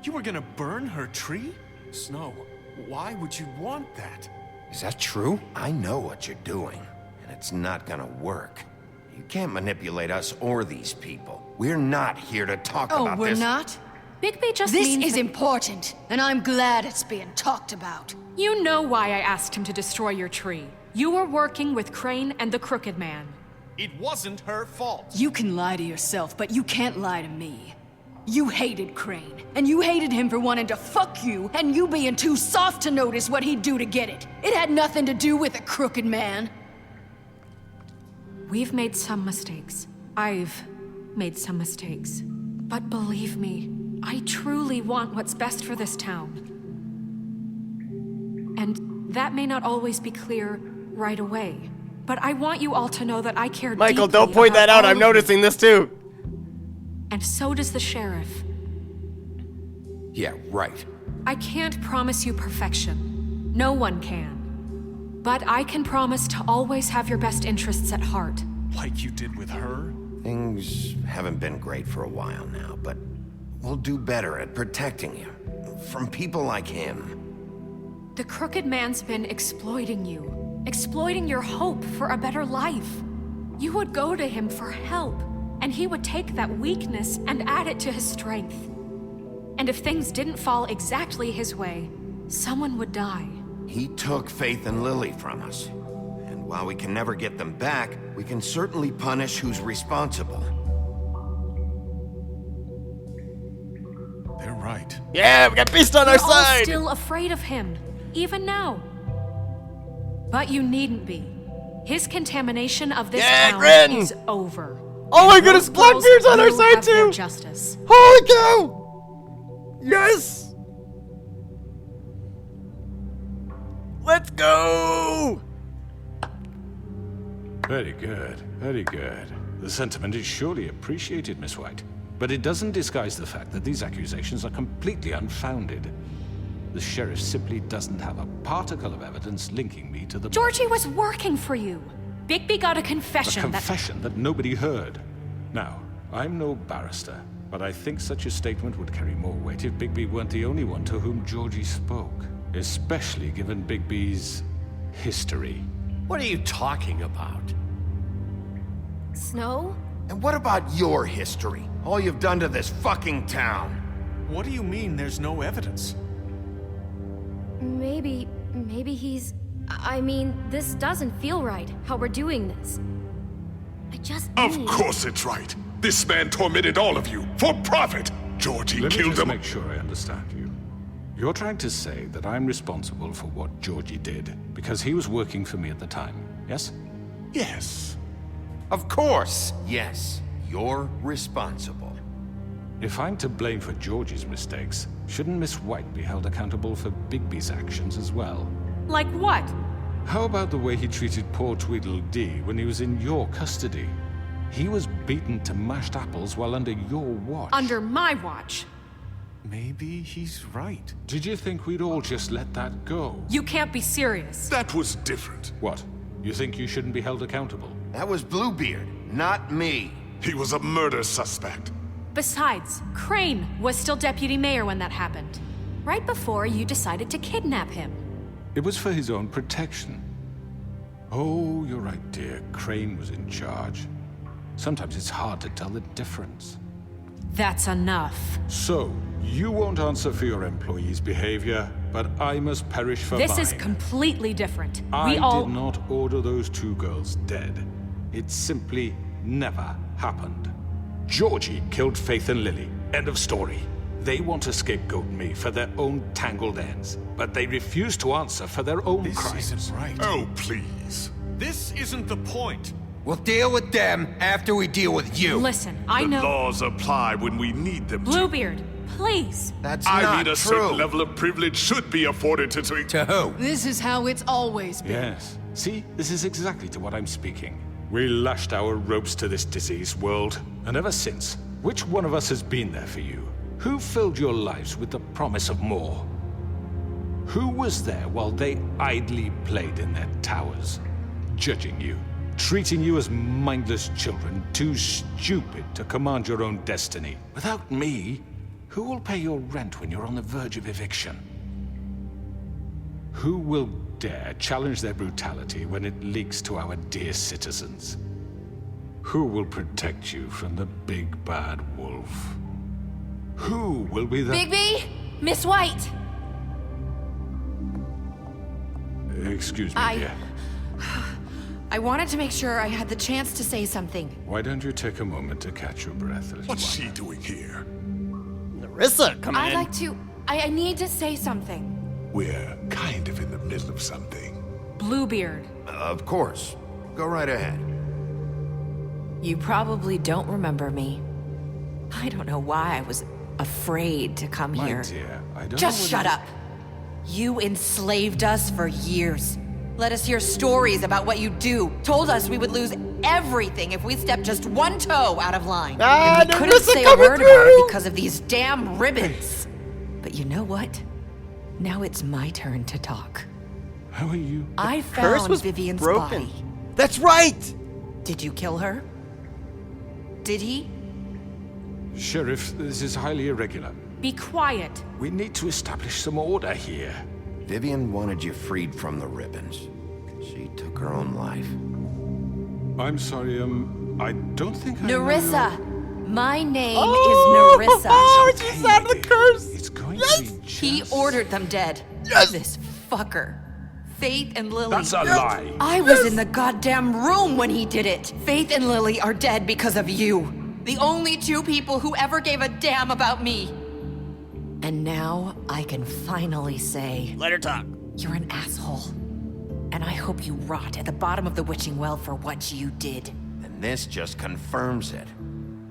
You were gonna burn her tree? Snow, why would you want that? Is that true? I know what you're doing, and it's not gonna work. You can't manipulate us or these people. We're not here to talk about this. Oh, we're not? Bigby just This means is that- important, and I'm glad it's being talked about. You know why I asked him to destroy your tree. You were working with Crane and the Crooked Man. It wasn't her fault. You can lie to yourself, but you can't lie to me. You hated Crane, and you hated him for wanting to fuck you, and you being too soft to notice what he'd do to get it. It had nothing to do with the Crooked Man. We've made some mistakes. I've made some mistakes. But believe me, I truly want what's best for this town. And that may not always be clear right away. But I want you all to know that I care Michael, deeply don't point about that out. all I'm of you. noticing this too. And so does the sheriff. Yeah, right. I can't promise you perfection. No one can. But I can promise to always have your best interests at heart. Like you did with her? Things haven't been great for a while now, but we'll do better at protecting you. From people like him. The Crooked Man's been exploiting you. Exploiting your hope for a better life. You would go to him for help, and he would take that weakness and add it to his strength. And if things didn't fall exactly his way, someone would die. He took Faith and Lily from us. And while we can never get them back, we can certainly punish who's responsible. They're right. Yeah, we got Beast on our You're all side. still afraid of him, even now. But you needn't be. His contamination of this Yeah, town Grin! is over. Oh my And goodness, those girls Blackbeard's on our will side have their too. Justice. Holy cow! Yes! Let's go! Very good, very good. The sentiment is surely appreciated, Miss White. But it doesn't disguise the fact that these accusations are completely unfounded. The sheriff simply doesn't have a particle of evidence linking me to the... Georgie was working for you. Bigby got a confession. A confession that nobody heard. Now, I'm no barrister, but I think such a statement would carry more weight if Bigby weren't the only one to whom Georgie spoke. Especially given Bigby's history. What are you talking about? Snow? And what about your history? All you've done to this fucking town? What do you mean there's no evidence? Maybe he's... I mean, this doesn't feel right, how we're doing this. I just Of course it's right. This man tormented all of you, for profit! Georgie Let me killed just him. make sure I understand you. You're trying to say that I'm responsible for what Georgie did, because he was working for me at the time, yes? Yes. Of course, yes. You're responsible. If I'm to blame for Georgie's mistakes, shouldn't Miss White be held accountable for Bigby's actions as well? Like what? How about the way he treated poor Tweedledee when he was in your custody? He was beaten to mashed apples while under your watch. Under my watch. Maybe he's right. Did you think we'd all just let that go? You can't be serious. That was different. What? You think you shouldn't be held accountable? That was Bluebeard, not me. He was a murder suspect. Besides, Crane was still deputy mayor when that happened. Right before you decided to kidnap him. It was for his own protection. Oh, you're right, dear. Crane was in charge. Sometimes it's hard to tell the difference. That's enough. So, you won't answer for your employees' behavior, but I must perish for mine. This is completely different. I did not order those two girls dead. It simply never happened. Georgie killed Faith and Lily. End of story. They want to scapegoat me for their own tangled ends, but they refuse to answer for their own crimes. This isn't right. Oh, please. This isn't the point. We'll deal with them after we deal with you. Listen, I know... The laws apply when we need them to. Bluebeard, please. That's I not mean, a true. certain level of privilege should be afforded to... To who? This is how it's always been. Yes. See, this is exactly to what I'm speaking. We lashed our ropes to this diseased world, and ever since, which one of us has been there for you? Who filled your lives with the promise of more? Who was there while they idly played in their towers, judging you, treating you as mindless children, too stupid to command your own destiny? Without me, who will pay your rent when you're on the verge of eviction? Who will dare challenge their brutality when it leaks to our dear citizens? Who will protect you from the big bad wolf? Who will be the... Bigby! Miss White! Excuse me, dear. I wanted to make sure I had the chance to say something. Why don't you take a moment to catch your breath, little What's one? she doing here? Narissa, come I'd in. like to... I need to say something. We're kind of in the middle of something. Bluebeard. Of course. Go right ahead. You probably don't remember me. I don't know why I was afraid to come My here. dear, I don't Just know shut up. You enslaved us for years. Let us hear stories about what you do. Told us we would lose everything if we stepped just one toe out of line. And we couldn't say a word about it because of these damn ribbons. But you know what? Now it's my turn to talk. How are you? I Curse found was Vivian's broken. body. That's right! Did you kill her? Did he? Sheriff, this is highly irregular. Be quiet. We need to establish some order here. Vivian wanted you freed from the ribbons. She took her own life. I'm sorry, I don't think I know Narissa. My name Oh, is Narissa. she said the curse! It's going Yes! to be He ordered them dead. Yes! This fucker. Faith and Lily. That's a lie. I was in the goddamn room when he did it. Faith and Lily are dead because of you. The only two people who ever gave a damn about me. And now I can finally say... Let her talk. You're an asshole. And I hope you rot at the bottom of the witching well for what you did. And this just confirms it.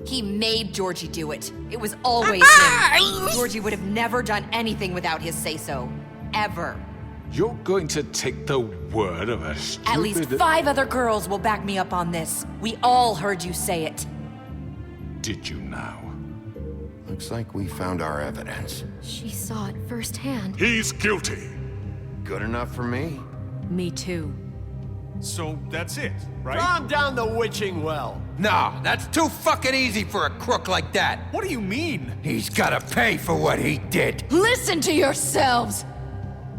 He made Georgie do it. It was always him. Georgie would have never done anything without his say-so. Ever. You're going to take the word of a stupid... At least 5 other girls will back me up on this. We all heard you say it. Did you now? Looks like we found our evidence. She saw it firsthand. He's guilty. Good enough for me? Me too. So that's it, right? Calm down the witching well. No, that's too fucking easy for a crook like that. What do you mean? He's gotta pay for what he did. Listen to yourselves!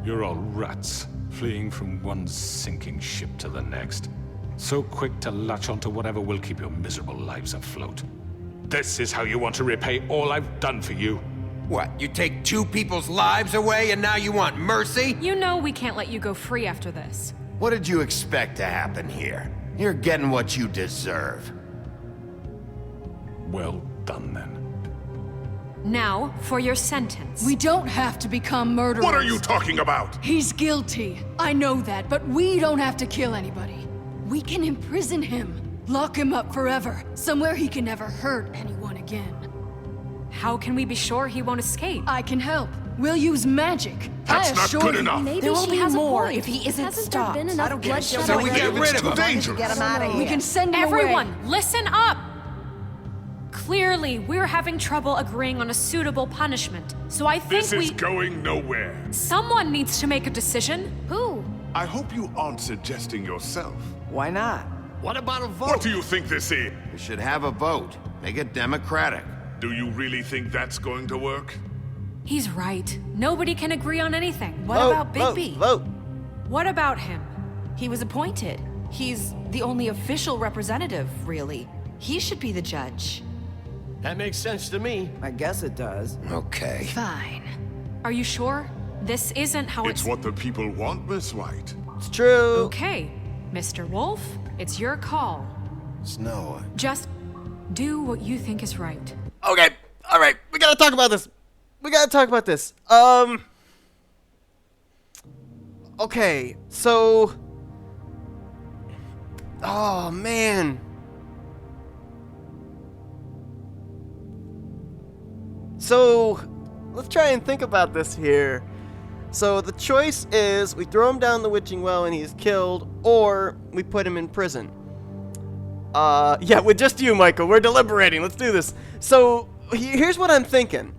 You're all rats, fleeing from one sinking ship to the next. So quick to latch onto whatever will keep your miserable lives afloat. This is how you want to repay all I've done for you? What, you take two people's lives away and now you want mercy? You know we can't let you go free after this. What did you expect to happen here? You're getting what you deserve. Well done, then. Now, for your sentence. We don't have to become murderers. What are you talking about? He's guilty. I know that, but we don't have to kill anybody. We can imprison him. Lock him up forever. Somewhere he can never hurt anyone again. How can we be sure he won't escape? I can help. We'll use magic. That's I not assure good you. enough. Maybe There will she be has more a point. if he isn't Hasn't stopped. there been I enough don't give a bloodshed shit So we already? get rid of him. Dangerous. Get him out of here. We can send him Everyone, away. listen up! Clearly, we're having trouble agreeing on a suitable punishment. So I think This is going nowhere. someone needs to make a decision. Who? I hope you aren't suggesting yourself. Why not? What about a vote? What do you think this is? We should have a vote. Make it democratic. Do you really think that's going to work? He's right. Nobody can agree on anything. What Vote, about vote, Bigby? Vote. What about him? He was appointed. He's the only official representative, really. He should be the judge. That makes sense to me. I guess it does. Okay. Fine. Are you sure? This isn't how It's what the people want, Miss White. It's true. Okay, Mr. Wolf, it's your call. Snow. Just do what you think is right. Okay. All right. We gotta talk about this. Okay. So. Oh man. So, let's try and think about this here. So the choice is we throw him down the witching well and he's killed, or we put him in prison. Yeah, with just you, Michael. We're deliberating. Let's do this. So here's what I'm thinking.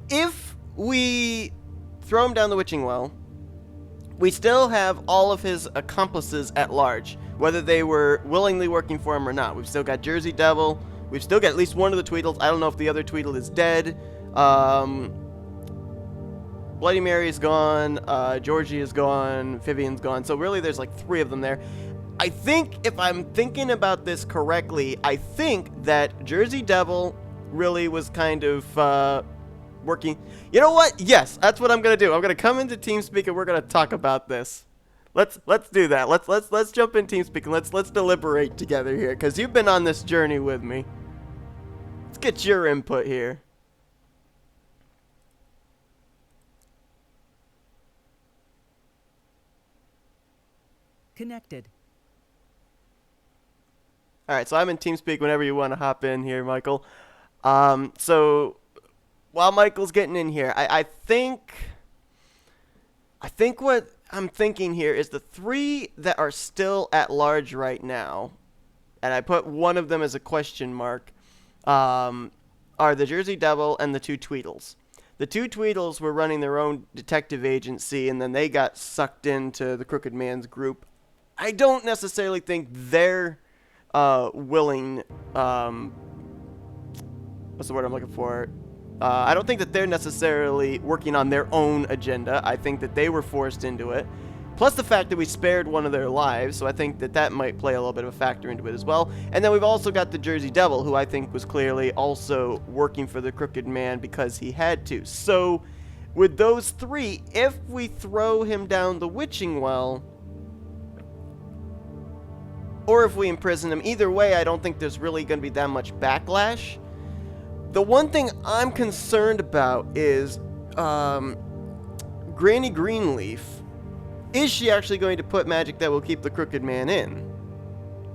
If we throw him down the witching well, we still have all of his accomplices at large, whether they were willingly working for him or not. We've still got Jersey Devil. We've still got at least one of the Tweedles. I don't know if the other Tweedle is dead. Bloody Mary is gone. Georgie is gone. Vivian's gone. So really there's like 3 of them there. I think if I'm thinking about this correctly, I think that Jersey Devil really was kind of working. You know what? Yes, that's what I'm gonna do. I'm gonna come into TeamSpeak and we're gonna talk about this. Let's do that. Let's jump in TeamSpeak and let's deliberate together here, because you've been on this journey with me. Let's get your input here. Connected. All right, so I'm in TeamSpeak whenever you want to hop in here, Michael. So while Michael's getting in here, I think what I'm thinking here is the 3 that are still at large right now, and I put one of them as a question mark, are the Jersey Devil and the 2 Tweedles. The 2 Tweedles were running their own detective agency, and then they got sucked into the Crooked Man's group. I don't necessarily think they're willing, what's the word I'm looking for? I don't think that they're necessarily working on their own agenda. I think that they were forced into it. Plus the fact that we spared one of their lives, so I think that that might play a little bit of a factor into it as well. And then we've also got the Jersey Devil, who I think was clearly also working for the Crooked Man because he had to. So with those 3, if we throw him down the witching well, or if we imprison him, either way, I don't think there's really going to be that much backlash. The one thing I'm concerned about is Granny Greenleaf. Is she actually going to put magic that will keep the Crooked Man in?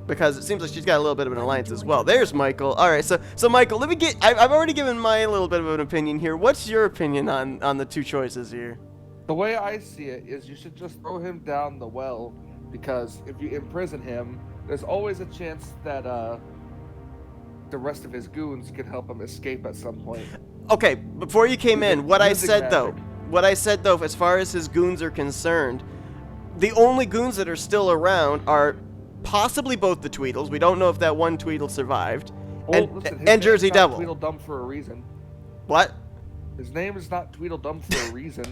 Because it seems like she's got a little bit of an alliance as well. There's Michael. All right, so Michael, let me get. I've already given my little bit of an opinion here. What's your opinion on the 2 choices here? The way I see it is you should just throw him down the well, because if you imprison him, there's always a chance that the rest of his goons can help him escape at some point. Okay, before you came in, what I Music said magic. though, as far as his goons are concerned, the only goons that are still around are possibly both the Tweedles. We don't know if that one Tweedle survived, Well, listen, his and name's Jersey not Devil. Tweedledum for a reason. What? His name is not Tweedledum for a reason.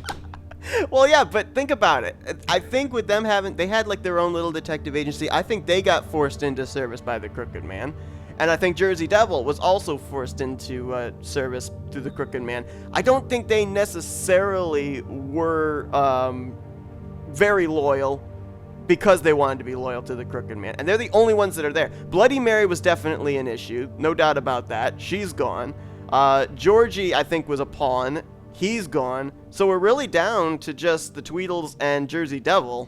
Well, yeah, but think about it. I think with them they had like their own little detective agency. I think they got forced into service by the Crooked Man. And I think Jersey Devil was also forced into service through the Crooked Man. I don't think they necessarily were very loyal because they wanted to be loyal to the Crooked Man. And they're the only ones that are there. Bloody Mary was definitely an issue. No doubt about that. She's gone. Georgie, I think, was a pawn. He's gone. So we're really down to just the Tweedles and Jersey Devil.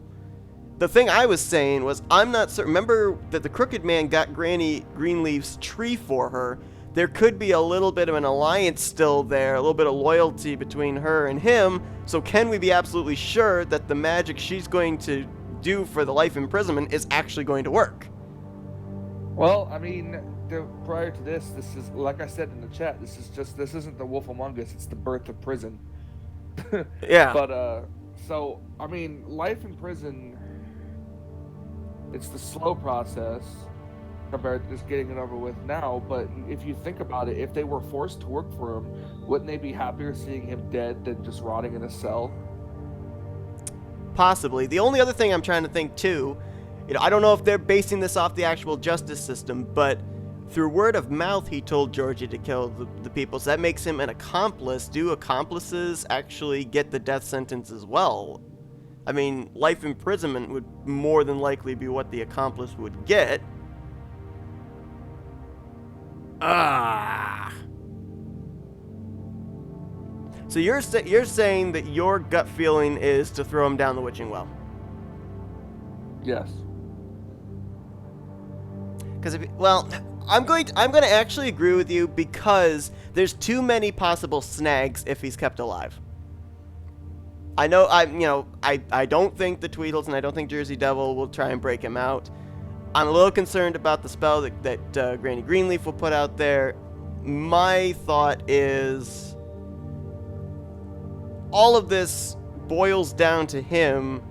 The thing I was saying was, I'm not certain. Remember that the Crooked Man got Granny Greenleaf's tree for her. There could be a little bit of an alliance still there, a little bit of loyalty between her and him. So can we be absolutely sure that the magic she's going to do for the life imprisonment is actually going to work? Well, I mean, prior to this is, like I said in the chat, this isn't the Wolf Among Us, it's the birth of prison. Yeah. But, so, I mean, life in prison, it's the slow process compared to just getting it over with now. But if you think about it, if they were forced to work for him, wouldn't they be happier seeing him dead than just rotting in a cell? Possibly. The only other thing I'm trying to think too, I don't know if they're basing this off the actual justice system, but through word of mouth, he told Georgie to kill the people, so that makes him an accomplice. Do accomplices actually get the death sentence as well? I mean, life imprisonment would more than likely be what the accomplice would get. So you're saying that your gut feeling is to throw him down the witching well? Yes. Because I'm going to actually agree with you, because there's too many possible snags if he's kept alive. I know I don't think the Tweedles and I don't think Jersey Devil will try and break him out. I'm a little concerned about the spell that Granny Greenleaf will put out there. My thought is all of this boils down to him,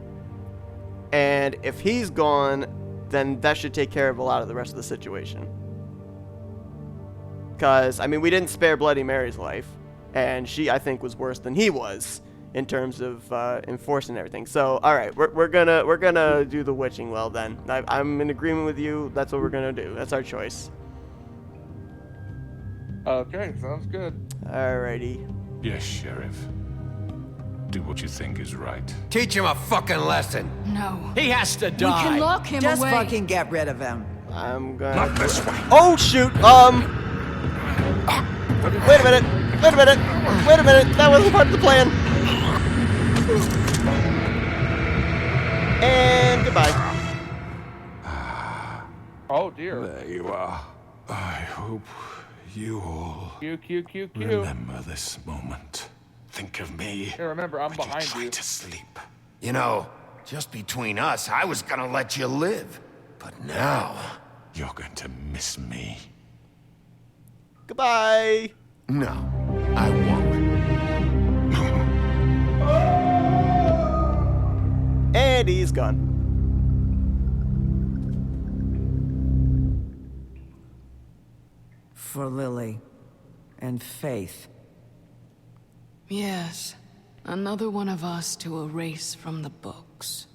and if he's gone, then that should take care of a lot of the rest of the situation. Because, I mean, we didn't spare Bloody Mary's life, and she, I think, was worse than he was in terms of enforcing everything. So, all right, we're gonna do the witching well then. I'm in agreement with you. That's what we're gonna do. That's our choice. Okay, sounds good. Alrighty. Yes, Sheriff. Do what you think is right. Teach him a fucking lesson. No. He has to We die. can lock him Just away. fucking get rid of him. I'm gonna... Not this way. Oh, shoot! Wait a minute! That wasn't part of the plan! And goodbye. Oh dear. There you are. I hope you all Q. remember this moment. Think of me. Hey, remember, I'm when behind you. Try you. to sleep. You know, just between us, I was gonna let you live. But now... You're going to miss me. Goodbye. No, I won't. And he's gone. For Lily and Faith. Yes, another one of us to erase from the books.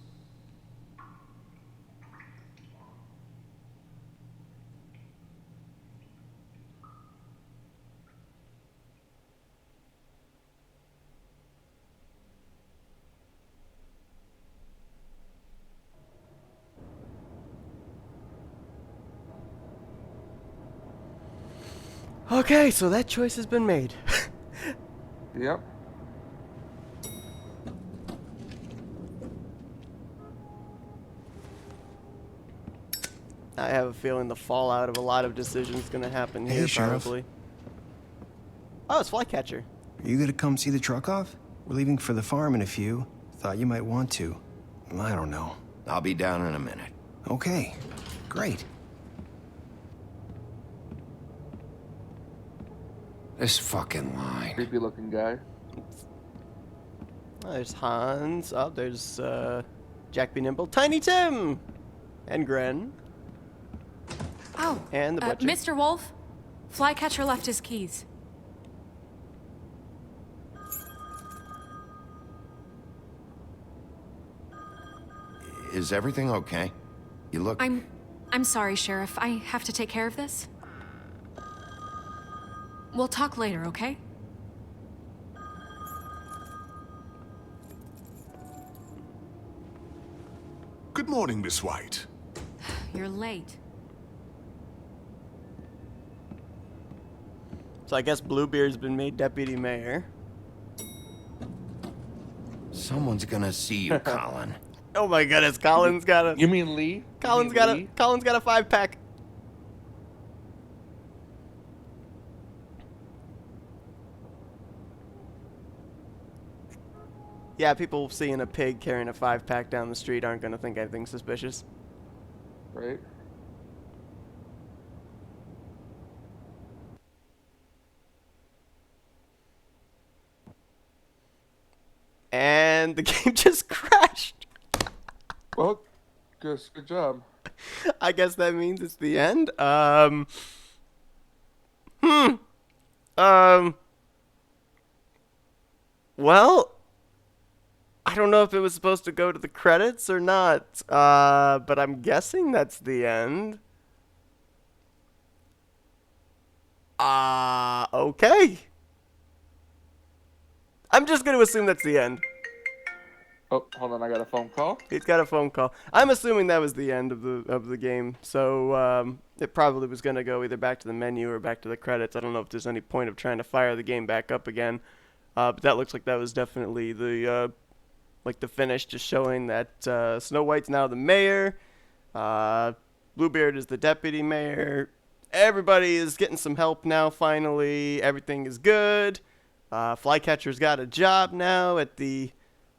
Okay, so that choice has been made. Yep. I have a feeling the fallout of a lot of decisions is going to happen here, Sheriff. probably. Oh, it's Flycatcher. Are you gonna come see the truck off? We're leaving for the farm in a few. Thought you might want to. I don't know. I'll be down in a minute. Okay, great. This fucking line. Creepy looking guy. Oh, there's Hans. Oh, there's Jack B. Nimble, Tiny Tim, and Gren. Oh, and the butcher. Mr. Wolf, Flycatcher left his keys. Is everything okay? You look... I'm sorry, Sheriff. I have to take care of this. We'll talk later, okay? Good morning, Miss White. You're late. So I guess Bluebeard's been made deputy mayor. Someone's gonna see you, Colin. Oh my goodness, Colin's got a... You mean Lee? Colin's got a 5-pack. Yeah, people seeing a pig carrying a 5-pack down the street aren't gonna think anything suspicious. Right. And the game just crashed. Well, good job. I guess that means it's the end. Well, I don't know if it was supposed to go to the credits or not, but I'm guessing that's the end. Okay. I'm just going to assume that's the end. Oh, hold on, I got a phone call. He's got a phone call. I'm assuming that was the end of the game, so it probably was going to go either back to the menu or back to the credits. I don't know if there's any point of trying to fire the game back up again, but that looks like that was definitely the finish, just showing that Snow White's now the mayor, Bluebeard is the deputy mayor. Everybody is getting some help now. Finally, everything is good. Flycatcher's got a job now at the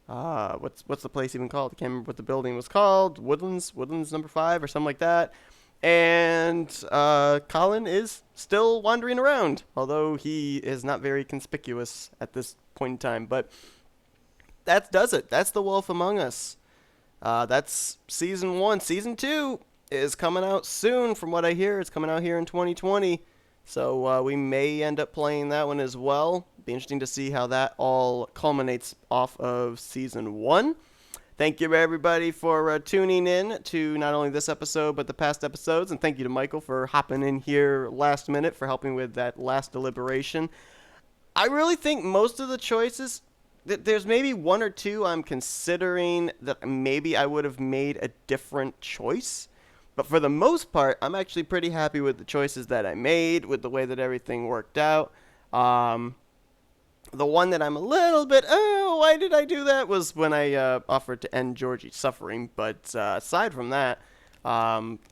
what's the place even called? I can't remember what the building was called. Woodlands number 5 or something like that. And Colin is still wandering around, although he is not very conspicuous at this point in time. But that does it. That's The Wolf Among Us. That's season 1. Season 2 is coming out soon, from what I hear. It's coming out here in 2020. So we may end up playing that one as well. Be interesting to see how that all culminates off of season 1. Thank you, everybody, for tuning in to not only this episode, but the past episodes. And thank you to Michael for hopping in here last minute for helping with that last deliberation. I really think most of the choices, there's maybe 1 or 2 I'm considering that maybe I would have made a different choice. But for the most part, I'm actually pretty happy with the choices that I made, with the way that everything worked out. The one that I'm a little bit, why did I do that, was when I offered to end Georgie's suffering. But aside from that,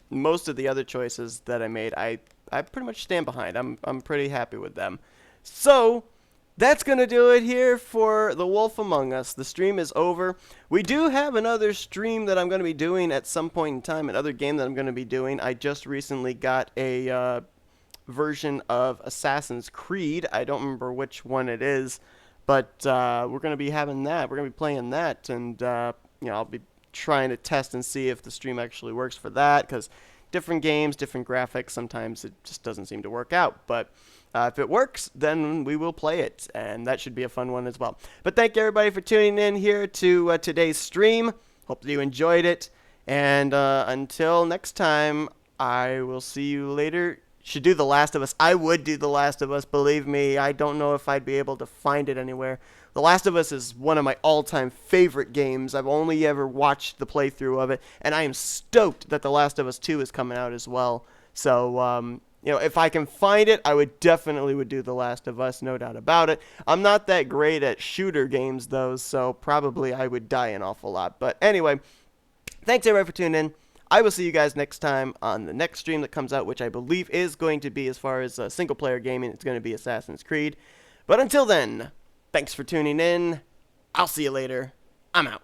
most of the other choices that I made, I pretty much stand behind. I'm pretty happy with them. So that's going to do it here for The Wolf Among Us. The stream is over. We do have another stream that I'm going to be doing at some point in time, another game that I'm going to be doing. I just recently got a version of Assassin's Creed. I don't remember which one it is, but we're going to be having that. We're going to be playing that, and I'll be trying to test and see if the stream actually works for that, because different games, different graphics, sometimes it just doesn't seem to work out. But if it works, then we will play it, and that should be a fun one as well. But thank you, everybody, for tuning in here to today's stream. Hope that you enjoyed it, and until next time, I will see you later. Should do The Last of Us. I would do The Last of Us, believe me. I don't know if I'd be able to find it anywhere. The Last of Us is one of my all-time favorite games. I've only ever watched the playthrough of it, and I am stoked that The Last of Us 2 is coming out as well. So, if I can find it, I would definitely do The Last of Us, no doubt about it. I'm not that great at shooter games, though, so probably I would die an awful lot. But anyway, thanks, everybody, for tuning in. I will see you guys next time on the next stream that comes out, which I believe is going to be, as far as single-player gaming, it's going to be Assassin's Creed. But until then, thanks for tuning in. I'll see you later. I'm out.